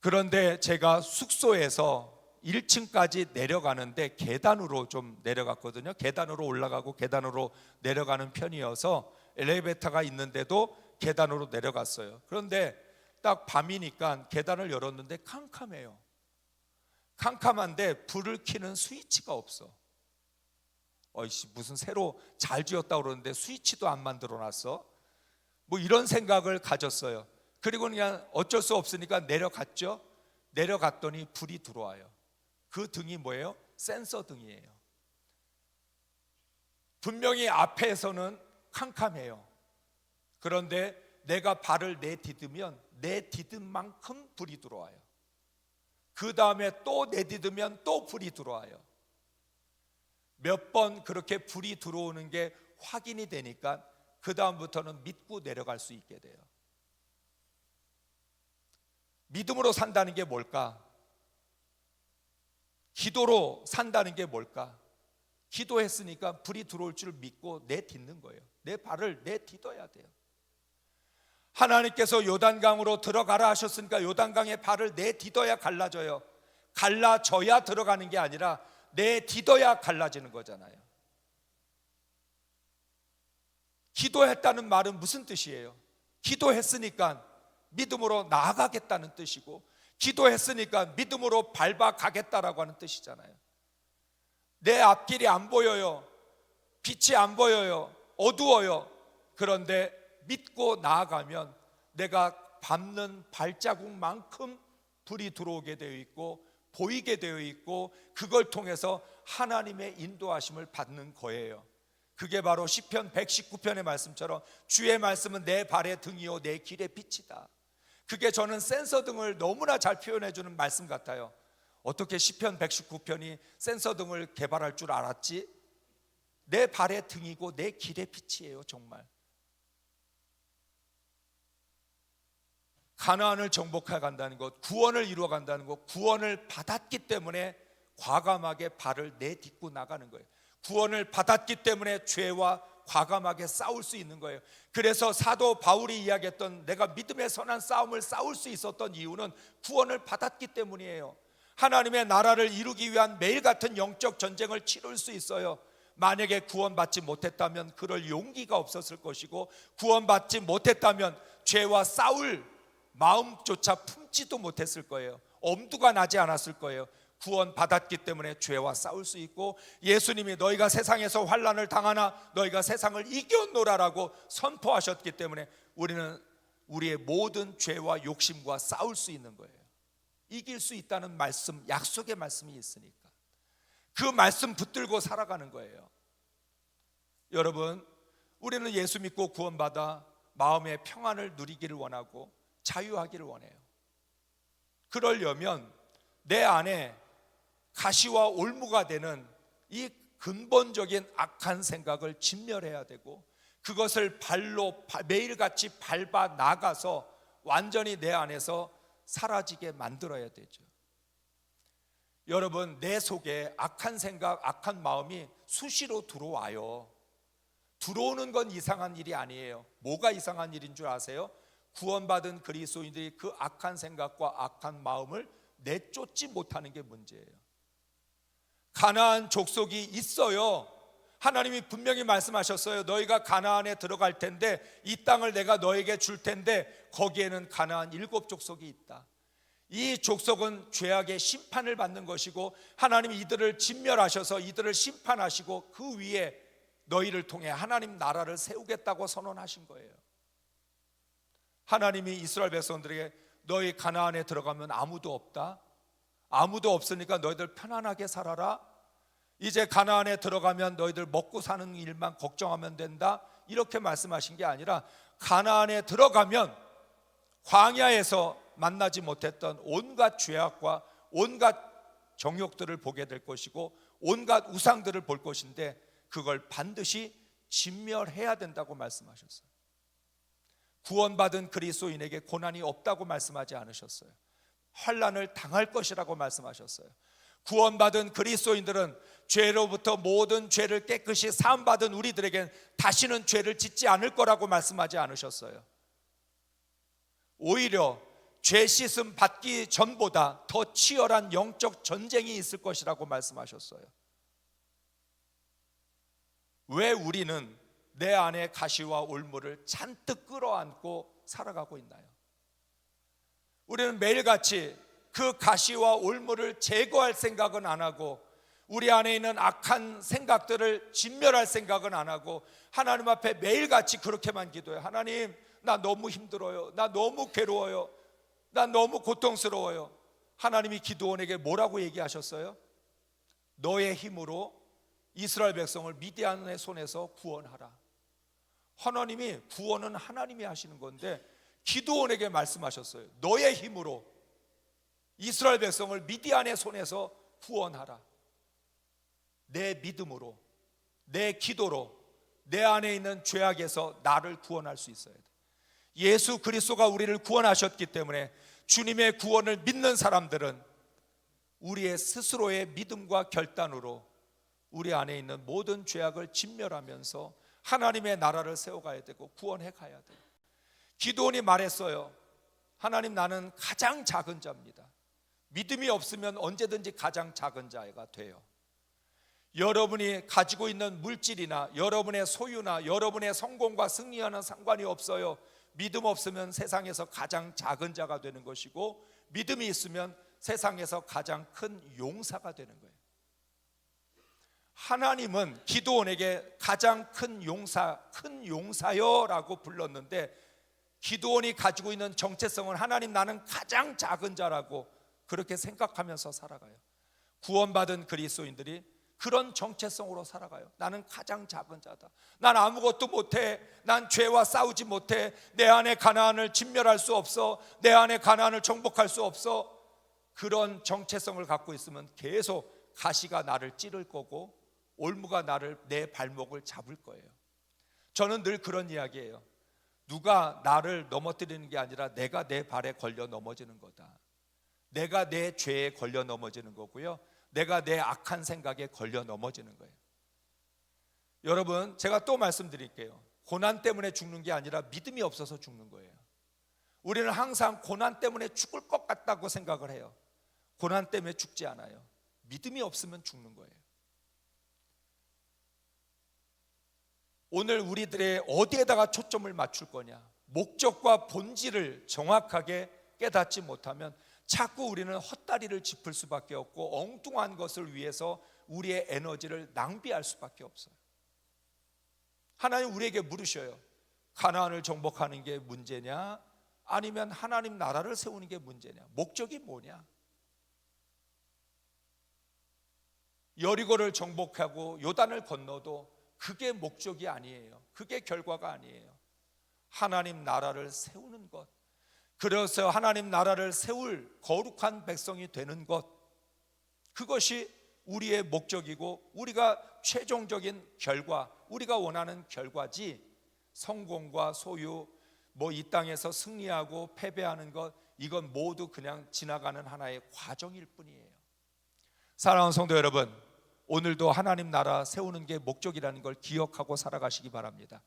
그런데 제가 숙소에서 1층까지 내려가는데 계단으로 좀 내려갔거든요. 계단으로 올라가고 계단으로 내려가는 편이어서 엘리베이터가 있는데도 계단으로 내려갔어요. 그런데 딱 밤이니까 계단을 열었는데 캄캄해요. 캄캄한데 불을 켜는 스위치가 없어. 어이씨, 무슨 새로 잘 지었다고 그러는데 스위치도 안 만들어 놨어? 뭐 이런 생각을 가졌어요. 그리고 그냥 어쩔 수 없으니까 내려갔죠. 내려갔더니 불이 들어와요. 그 등이 뭐예요? 센서 등이에요. 분명히 앞에서는 캄캄해요. 그런데 내가 발을 내디디면 내디딘 만큼 불이 들어와요. 그 다음에 또 내디디면 또 불이 들어와요. 몇 번 그렇게 불이 들어오는 게 확인이 되니까 그 다음부터는 믿고 내려갈 수 있게 돼요. 믿음으로 산다는 게 뭘까? 기도로 산다는 게 뭘까? 기도했으니까 불이 들어올 줄 믿고 내딛는 거예요. 내 발을 내딛어야 돼요. 하나님께서 요단강으로 들어가라 하셨으니까 요단강에 발을 내딛어야 갈라져요. 갈라져야 들어가는 게 아니라 내딛어야 갈라지는 거잖아요. 기도했다는 말은 무슨 뜻이에요? 기도했으니까 믿음으로 나아가겠다는 뜻이고, 기도했으니까 믿음으로 밟아가겠다라고 하는 뜻이잖아요. 내 앞길이 안 보여요. 빛이 안 보여요. 어두워요. 그런데 믿고 나아가면 내가 밟는 발자국만큼 불이 들어오게 되어 있고 보이게 되어 있고, 그걸 통해서 하나님의 인도하심을 받는 거예요. 그게 바로 시편 119편의 말씀처럼 주의 말씀은 내 발의 등이요 내 길의 빛이다. 그게 저는 센서 등을 너무나 잘 표현해 주는 말씀 같아요. 어떻게 시편 119편이 센서 등을 개발할 줄 알았지? 내 발의 등이고 내 길의 빛이에요. 정말 가나안을 정복해 간다는 것, 구원을 이루어 간다는 것, 구원을 받았기 때문에 과감하게 발을 내딛고 나가는 거예요. 구원을 받았기 때문에 죄와 과감하게 싸울 수 있는 거예요. 그래서 사도 바울이 이야기했던 내가 믿음의 선한 싸움을 싸울 수 있었던 이유는 구원을 받았기 때문이에요. 하나님의 나라를 이루기 위한 매일 같은 영적 전쟁을 치룰 수 있어요. 만약에 구원받지 못했다면 그럴 용기가 없었을 것이고, 구원받지 못했다면 죄와 싸울 마음조차 품지도 못했을 거예요. 엄두가 나지 않았을 거예요. 구원 받았기 때문에 죄와 싸울 수 있고, 예수님이 너희가 세상에서 환난을 당하나 너희가 세상을 이겨노라라고 선포하셨기 때문에 우리는 우리의 모든 죄와 욕심과 싸울 수 있는 거예요. 이길 수 있다는 말씀, 약속의 말씀이 있으니까 그 말씀 붙들고 살아가는 거예요. 여러분, 우리는 예수 믿고 구원받아 마음의 평안을 누리기를 원하고 자유하기를 원해요. 그러려면 내 안에 가시와 올무가 되는 이 근본적인 악한 생각을 진멸해야 되고, 그것을 발로 매일같이 밟아 나가서 완전히 내 안에서 사라지게 만들어야 되죠. 여러분, 내 속에 악한 생각, 악한 마음이 수시로 들어와요. 들어오는 건 이상한 일이 아니에요. 뭐가 이상한 일인 줄 아세요? 구원받은 그리스도인들이 그 악한 생각과 악한 마음을 내쫓지 못하는 게 문제예요. 가나안 족속이 있어요. 하나님이 분명히 말씀하셨어요. 너희가 가나안에 들어갈 텐데 이 땅을 내가 너에게 줄 텐데 거기에는 가나안 7족속이 있다. 이 족속은 죄악의 심판을 받는 것이고 하나님이 이들을 진멸하셔서 이들을 심판하시고 그 위에 너희를 통해 하나님 나라를 세우겠다고 선언하신 거예요. 하나님이 이스라엘 백성들에게 너희 가나안에 들어가면 아무도 없다. 아무도 없으니까 너희들 편안하게 살아라. 이제 가나안에 들어가면 너희들 먹고 사는 일만 걱정하면 된다. 이렇게 말씀하신 게 아니라 가나안에 들어가면 광야에서 만나지 못했던 온갖 죄악과 온갖 정욕들을 보게 될 것이고 온갖 우상들을 볼 것인데 그걸 반드시 진멸해야 된다고 말씀하셨어요. 구원받은 그리스도인에게 고난이 없다고 말씀하지 않으셨어요. 환난을 당할 것이라고 말씀하셨어요. 구원받은 그리스도인들은 죄로부터 모든 죄를 깨끗이 사함받은 우리들에겐 다시는 죄를 짓지 않을 거라고 말씀하지 않으셨어요. 오히려 죄 씻음 받기 전보다 더 치열한 영적 전쟁이 있을 것이라고 말씀하셨어요. 왜 우리는 내 안에 가시와 올무를 잔뜩 끌어안고 살아가고 있나요? 우리는 매일같이 그 가시와 올무를 제거할 생각은 안 하고 우리 안에 있는 악한 생각들을 진멸할 생각은 안 하고 하나님 앞에 매일같이 그렇게만 기도해요. 하나님, 나 너무 힘들어요. 나 너무 괴로워요. 나 너무 고통스러워요. 하나님이 기드온에게 뭐라고 얘기하셨어요? 너의 힘으로 이스라엘 백성을 미디안의 손에서 구원하라. 하나님이 구원은 하나님이 하시는 건데 기드온에게 말씀하셨어요. 너의 힘으로 이스라엘 백성을 미디안의 손에서 구원하라. 내 믿음으로, 내 기도로 내 안에 있는 죄악에서 나를 구원할 수 있어야 돼. 예수 그리스도가 우리를 구원하셨기 때문에 주님의 구원을 믿는 사람들은 우리의 스스로의 믿음과 결단으로 우리 안에 있는 모든 죄악을 진멸하면서 하나님의 나라를 세워가야 되고 구원해 가야 돼요. 기드온이 말했어요. 하나님, 나는 가장 작은 자입니다. 믿음이 없으면 언제든지 가장 작은 자가 돼요. 여러분이 가지고 있는 물질이나 여러분의 소유나 여러분의 성공과 승리와는 상관이 없어요. 믿음 없으면 세상에서 가장 작은 자가 되는 것이고 믿음이 있으면 세상에서 가장 큰 용사가 되는 거예요. 하나님은 기드온에게 가장 큰 용사, 큰 용사여라고 불렀는데 기드온이 가지고 있는 정체성은 하나님, 나는 가장 작은 자라고 그렇게 생각하면서 살아가요. 구원받은 그리스도인들이 그런 정체성으로 살아가요. 나는 가장 작은 자다. 난 아무것도 못해. 난 죄와 싸우지 못해. 내 안에 가나안을 진멸할 수 없어. 내 안에 가나안을 정복할 수 없어. 그런 정체성을 갖고 있으면 계속 가시가 나를 찌를 거고 올무가 내 발목을 잡을 거예요. 저는 늘 그런 이야기예요. 누가 나를 넘어뜨리는 게 아니라 내가 내 발에 걸려 넘어지는 거다. 내가 내 죄에 걸려 넘어지는 거고요. 내가 내 악한 생각에 걸려 넘어지는 거예요. 여러분, 제가 또 말씀드릴게요. 고난 때문에 죽는 게 아니라 믿음이 없어서 죽는 거예요. 우리는 항상 고난 때문에 죽을 것 같다고 생각을 해요. 고난 때문에 죽지 않아요. 믿음이 없으면 죽는 거예요. 오늘 우리들의 어디에다가 초점을 맞출 거냐, 목적과 본질을 정확하게 깨닫지 못하면 자꾸 우리는 헛다리를 짚을 수밖에 없고 엉뚱한 것을 위해서 우리의 에너지를 낭비할 수밖에 없어요. 하나님 우리에게 물으셔요. 가나안을 정복하는 게 문제냐, 아니면 하나님 나라를 세우는 게 문제냐, 목적이 뭐냐? 여리고를 정복하고 요단을 건너도 그게 목적이 아니에요. 그게 결과가 아니에요. 하나님 나라를 세우는 것, 그래서 하나님 나라를 세울 거룩한 백성이 되는 것, 그것이 우리의 목적이고 우리가 최종적인 결과, 우리가 원하는 결과지 성공과 소유, 이 땅에서 승리하고 패배하는 것, 이건 모두 그냥 지나가는 하나의 과정일 뿐이에요. 사랑하는 성도 여러분, 오늘도 하나님 나라 세우는 게 목적이라는 걸 기억하고 살아가시기 바랍니다.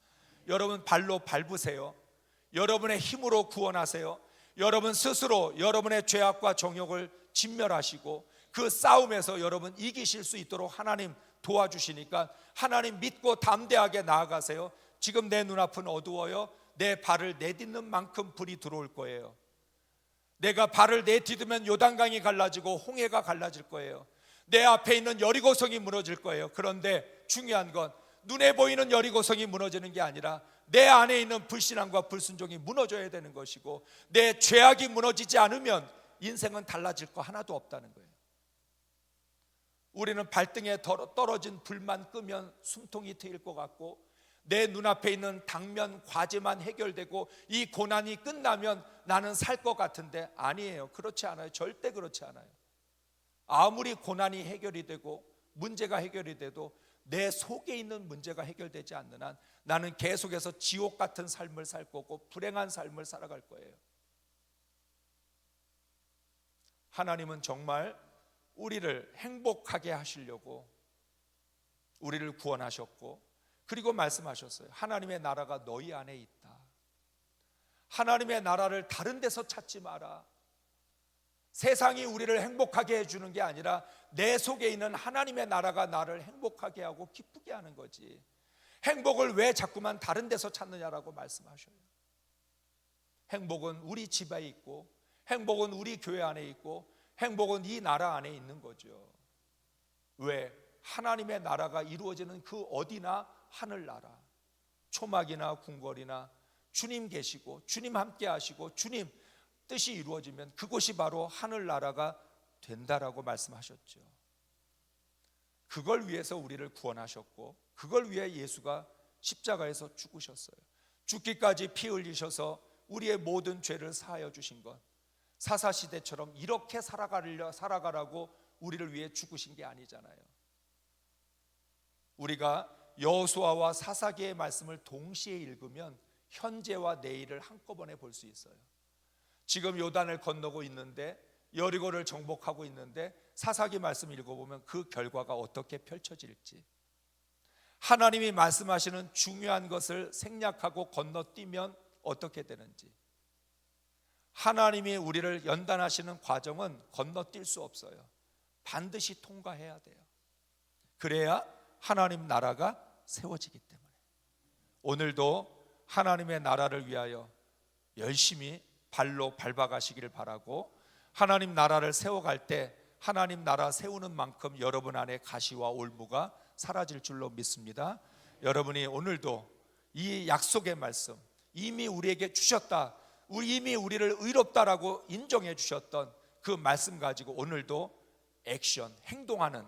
여러분 발로 밟으세요. 여러분의 힘으로 구원하세요. 여러분 스스로 여러분의 죄악과 정욕을 진멸하시고 그 싸움에서 여러분 이기실 수 있도록 하나님 도와주시니까 하나님 믿고 담대하게 나아가세요. 지금 내 눈앞은 어두워요. 내 발을 내딛는 만큼 불이 들어올 거예요. 내가 발을 내딛으면 요단강이 갈라지고 홍해가 갈라질 거예요. 내 앞에 있는 여리고성이 무너질 거예요. 그런데 중요한 건 눈에 보이는 여리고성이 무너지는 게 아니라 내 안에 있는 불신앙과 불순종이 무너져야 되는 것이고, 내 죄악이 무너지지 않으면 인생은 달라질 거 하나도 없다는 거예요. 우리는 발등에 떨어진 불만 끄면 숨통이 트일 것 같고, 내 눈앞에 있는 당면 과제만 해결되고 이 고난이 끝나면 나는 살 것 같은데 아니에요. 그렇지 않아요. 절대 그렇지 않아요. 아무리 고난이 해결이 되고 문제가 해결이 돼도 내 속에 있는 문제가 해결되지 않는 한 나는 계속해서 지옥 같은 삶을 살 거고 불행한 삶을 살아갈 거예요. 하나님은 정말 우리를 행복하게 하시려고 우리를 구원하셨고, 그리고 말씀하셨어요. 하나님의 나라가 너희 안에 있다. 하나님의 나라를 다른 데서 찾지 마라. 세상이 우리를 행복하게 해주는 게 아니라 내 속에 있는 하나님의 나라가 나를 행복하게 하고 기쁘게 하는 거지. 행복을 왜 자꾸만 다른 데서 찾느냐라고 말씀하셔요. 행복은 우리 집에 있고, 행복은 우리 교회 안에 있고, 행복은 이 나라 안에 있는 거죠. 왜? 하나님의 나라가 이루어지는 그 어디나 하늘나라, 초막이나 궁궐이나 주님 계시고 주님 함께 하시고 주님 뜻이 이루어지면 그곳이 바로 하늘나라가 된다라고 말씀하셨죠. 그걸 위해서 우리를 구원하셨고, 그걸 위해 예수가 십자가에서 죽으셨어요. 죽기까지 피 흘리셔서 우리의 모든 죄를 사하여 주신 것, 사사시대처럼 이렇게 살아가라고 우리를 위해 죽으신 게 아니잖아요. 우리가 여호수아와 사사기의 말씀을 동시에 읽으면 현재와 내일을 한꺼번에 볼 수 있어요. 지금 요단을 건너고 있는데, 여리고를 정복하고 있는데 사사기 말씀 읽어보면 그 결과가 어떻게 펼쳐질지, 하나님이 말씀하시는 중요한 것을 생략하고 건너뛰면 어떻게 되는지, 하나님이 우리를 연단하시는 과정은 건너뛸 수 없어요. 반드시 통과해야 돼요. 그래야 하나님 나라가 세워지기 때문에 오늘도 하나님의 나라를 위하여 열심히 발로 밟아가시기를 바라고, 하나님 나라를 세워갈 때 하나님 나라 세우는 만큼 여러분 안에 가시와 올무가 사라질 줄로 믿습니다. 여러분이 오늘도 이 약속의 말씀 이미 우리에게 주셨다, 이미 우리를 의롭다라고 인정해 주셨던 그 말씀 가지고 오늘도 액션, 행동하는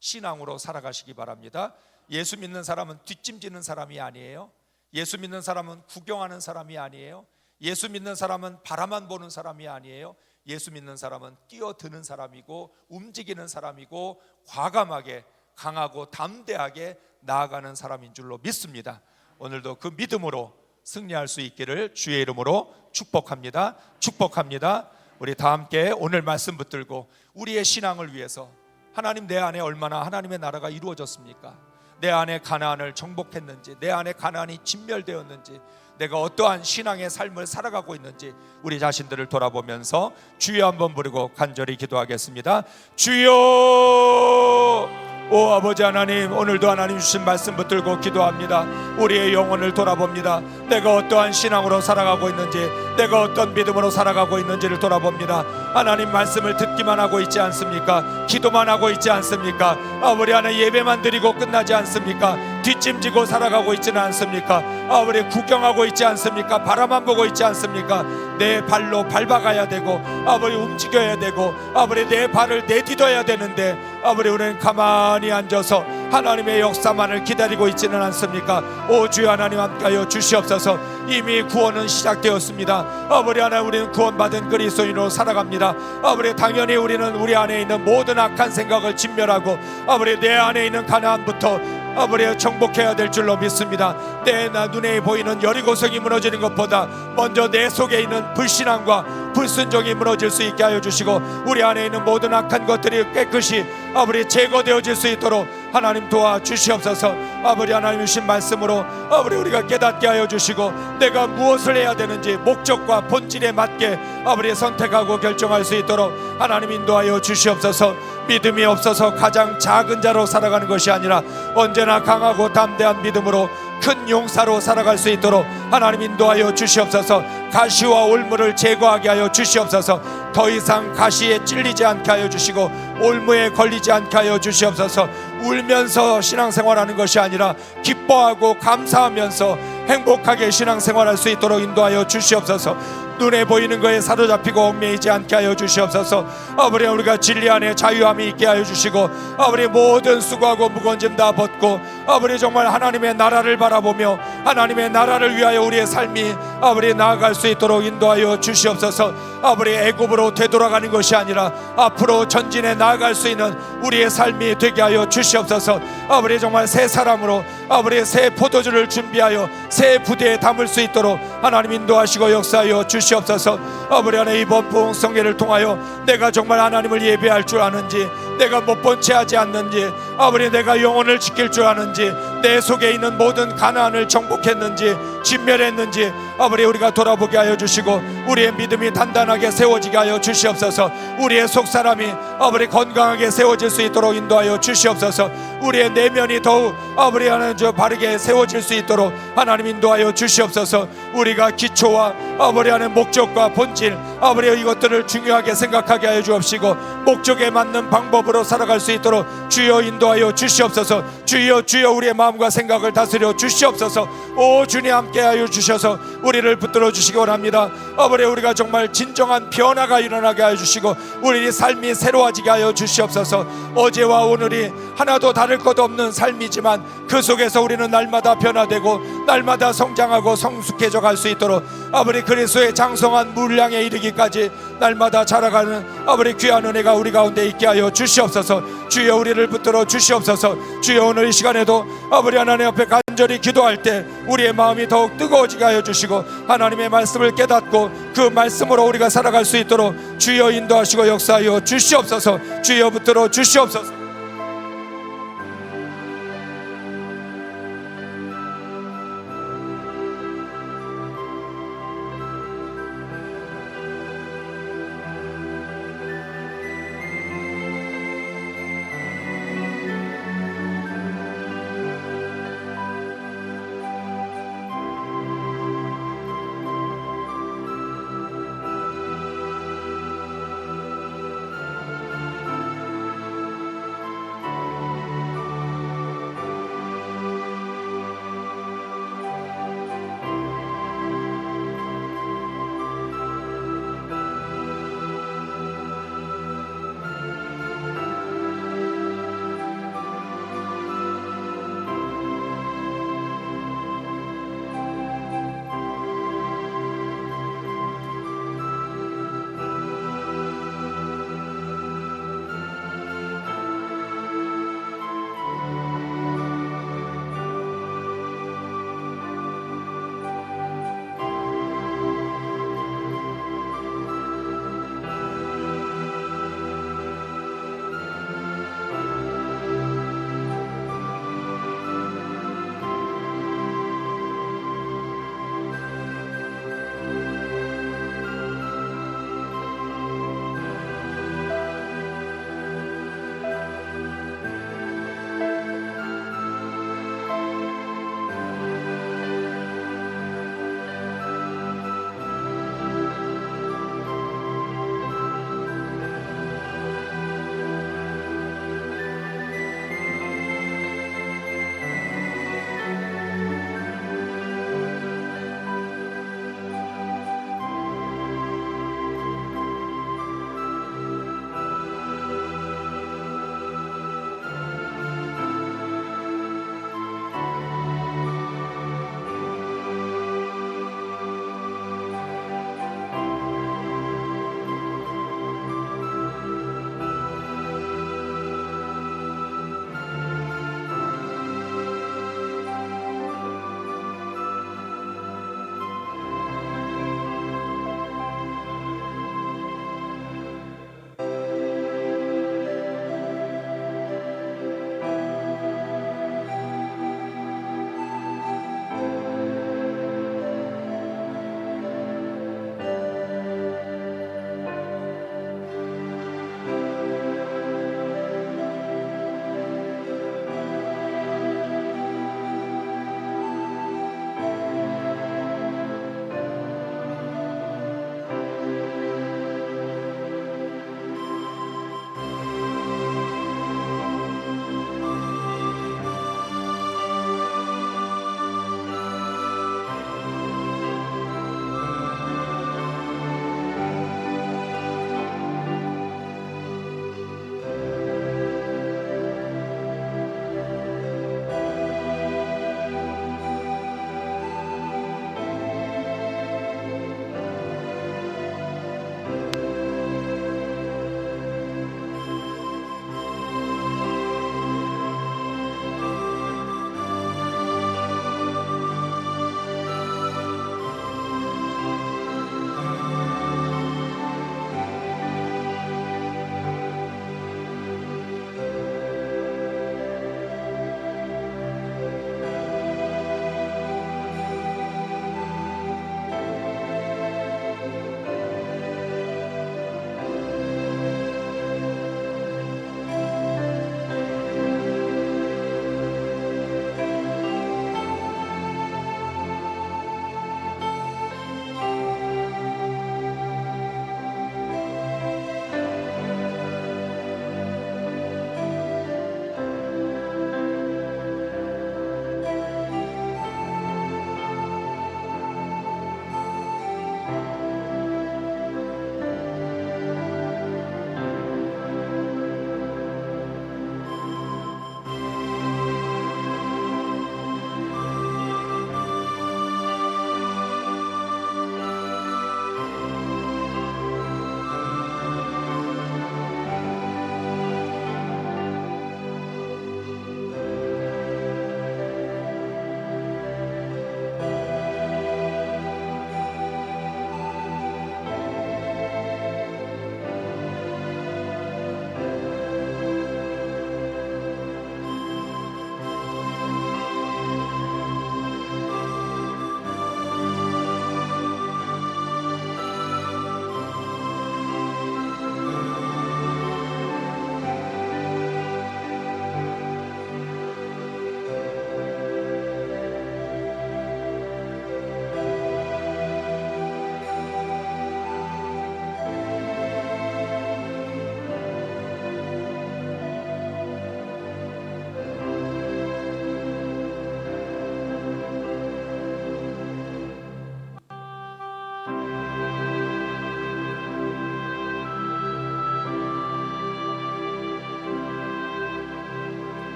신앙으로 살아가시기 바랍니다. 예수 믿는 사람은 뒷짐지는 사람이 아니에요. 예수 믿는 사람은 구경하는 사람이 아니에요. 예수 믿는 사람은 바라만 보는 사람이 아니에요. 예수 믿는 사람은 뛰어드는 사람이고 움직이는 사람이고 과감하게 강하고 담대하게 나아가는 사람인 줄로 믿습니다. 오늘도 그 믿음으로 승리할 수 있기를 주의 이름으로 축복합니다. 축복합니다. 우리 다 함께 오늘 말씀 붙들고 우리의 신앙을 위해서, 하나님 내 안에 얼마나 하나님의 나라가 이루어졌습니까? 내 안에 가나안을 정복했는지, 내 안에 가나안이 진멸되었는지, 내가 어떠한 신앙의 삶을 살아가고 있는지 우리 자신들을 돌아보면서 주여 한번 부르고 간절히 기도하겠습니다. 주여! 오 아버지 하나님, 오늘도 하나님 주신 말씀 붙들고 기도합니다. 우리의 영혼을 돌아봅니다. 내가 어떠한 신앙으로 살아가고 있는지, 내가 어떤 믿음으로 살아가고 있는지를 돌아봅니다. 하나님 말씀을 듣기만 하고 있지 않습니까? 기도만 하고 있지 않습니까? 우리 안에 예배만 드리고 끝나지 않습니까? 뒷짐지고 살아가고 있지는 않습니까? 우리 구경하고 있지 않습니까? 바라만 보고 있지 않습니까? 내 발로 밟아가야 되고, 우리 움직여야 되고, 우리 내 발을 내딛어야 되는데, 우리는 가만히 앉아서 하나님의 역사만을 기다리고 있지는 않습니까? 오 주여 하나님 함께하여 주시옵소서. 이미 구원은 시작되었습니다. 우리 하나님, 우리는 구원받은 그리스도인으로 살아갑니다. 우리 당연히 우리는 우리 안에 있는 모든 악한 생각을 진멸하고, 우리 내 안에 있는 가나안부터 우리 정복해야 될 줄로 믿습니다. 내 눈에 보이는 여리고성이 무너지는 것보다 먼저 내 속에 있는 불신앙과 불순종이 무너질 수 있게 하여 주시고, 우리 안에 있는 모든 악한 것들이 깨끗이 우리 제거되어질 수 있도록 하나님 도와주시옵소서. 아버지 하나님 주신 말씀으로 아버지 우리가 깨닫게 하여 주시고 내가 무엇을 해야 되는지 목적과 본질에 맞게 아버지 선택하고 결정할 수 있도록 하나님 인도하여 주시옵소서. 믿음이 없어서 가장 작은 자로 살아가는 것이 아니라 언제나 강하고 담대한 믿음으로 큰 용사로 살아갈 수 있도록 하나님 인도하여 주시옵소서. 가시와 올무를 제거하게 하여 주시옵소서. 더 이상 가시에 찔리지 않게 하여 주시고 올무에 걸리지 않게 하여 주시옵소서. 울면서 신앙생활하는 것이 아니라 기뻐하고 감사하면서 행복하게 신앙생활할 수 있도록 인도하여 주시옵소서. 눈에 보이는 것에 사로잡히고 얽매이지 않게 하여 주시옵소서. 아버지 우리가 진리 안에 자유함이 있게 하여 주시고 아버지 모든 수고하고 무거운 짐 다 벗고 아버지 정말 하나님의 나라를 바라보며 하나님의 나라를 위하여 우리의 삶이 아버지 나아갈 수 있도록 인도하여 주시옵소서. 아버지 애굽으로 되돌아가는 것이 아니라 앞으로 전진해 나아갈 수 있는 우리의 삶이 되게 하여 주시옵소서. 아버지 정말 새 사람으로 아버지 새 포도주를 준비하여 새 부대에 담을 수 있도록 하나님 인도하시고 역사하여 주시옵소서. 아버지 하나님 이번 부흥성회를 통하여 내가 정말 하나님을 예배할 줄 아는지 내가 못 본 채 하지 않는지 아버지 내가 영혼을 지킬 줄 아는지 내 속에 있는 모든 가난을 정복했는지 진멸했는지 아버지 우리가 돌아보게 하여 주시고 우리의 믿음이 단단하게 세워지게 하여 주시옵소서. 우리의 속사람이 아버지 건강하게 세워질 수 있도록 인도하여 주시옵소서. 우리의 내면이 더욱 아버지 하나님 바르게 세워질 수 있도록 하나님 인도하여 주시옵소서. 우리가 기초와 아버지 하나님 목적과 본질 아버지 이것들을 중요하게 생각하게 하여 주옵시고 목적에 맞는 방법으로 살아갈 수 있도록 주여 인도하여 주시옵소서. 주여 주여 우리의 마음과 생각을 다스려 주시옵소서. 오 주님 함께하여 주셔서 우리를 붙들어 주시기 원합니다. 아버지 우리가 정말 진정한 변화가 일어나게 하여 주시고 우리의 삶이 새로워지게 하여 주시옵소서. 어제와 오늘이 하나도 다를 것 없는 삶이지만 그 속에서 우리는 날마다 변화되고 날마다 성장하고 성숙해져 갈 수 있도록 아버지 그리스도의 장성한 물량에 이르기까지 날마다 자라가는 아버지 귀한 은혜가 우리 가운데 있게 하여 주시옵소서. 주여 우리를 붙들어 주시옵소서. 주여 오늘 이 시간에도 아버지 하나님 앞에 간절히 기도할 때 우리의 마음이 더욱 뜨거워지게 하여 주시고 하나님의 말씀을 깨닫고 그 말씀으로 우리가 살아갈 수 있도록 주여 인도하시고 역사하여 주시옵소서. 주여 붙들어 주시옵소서.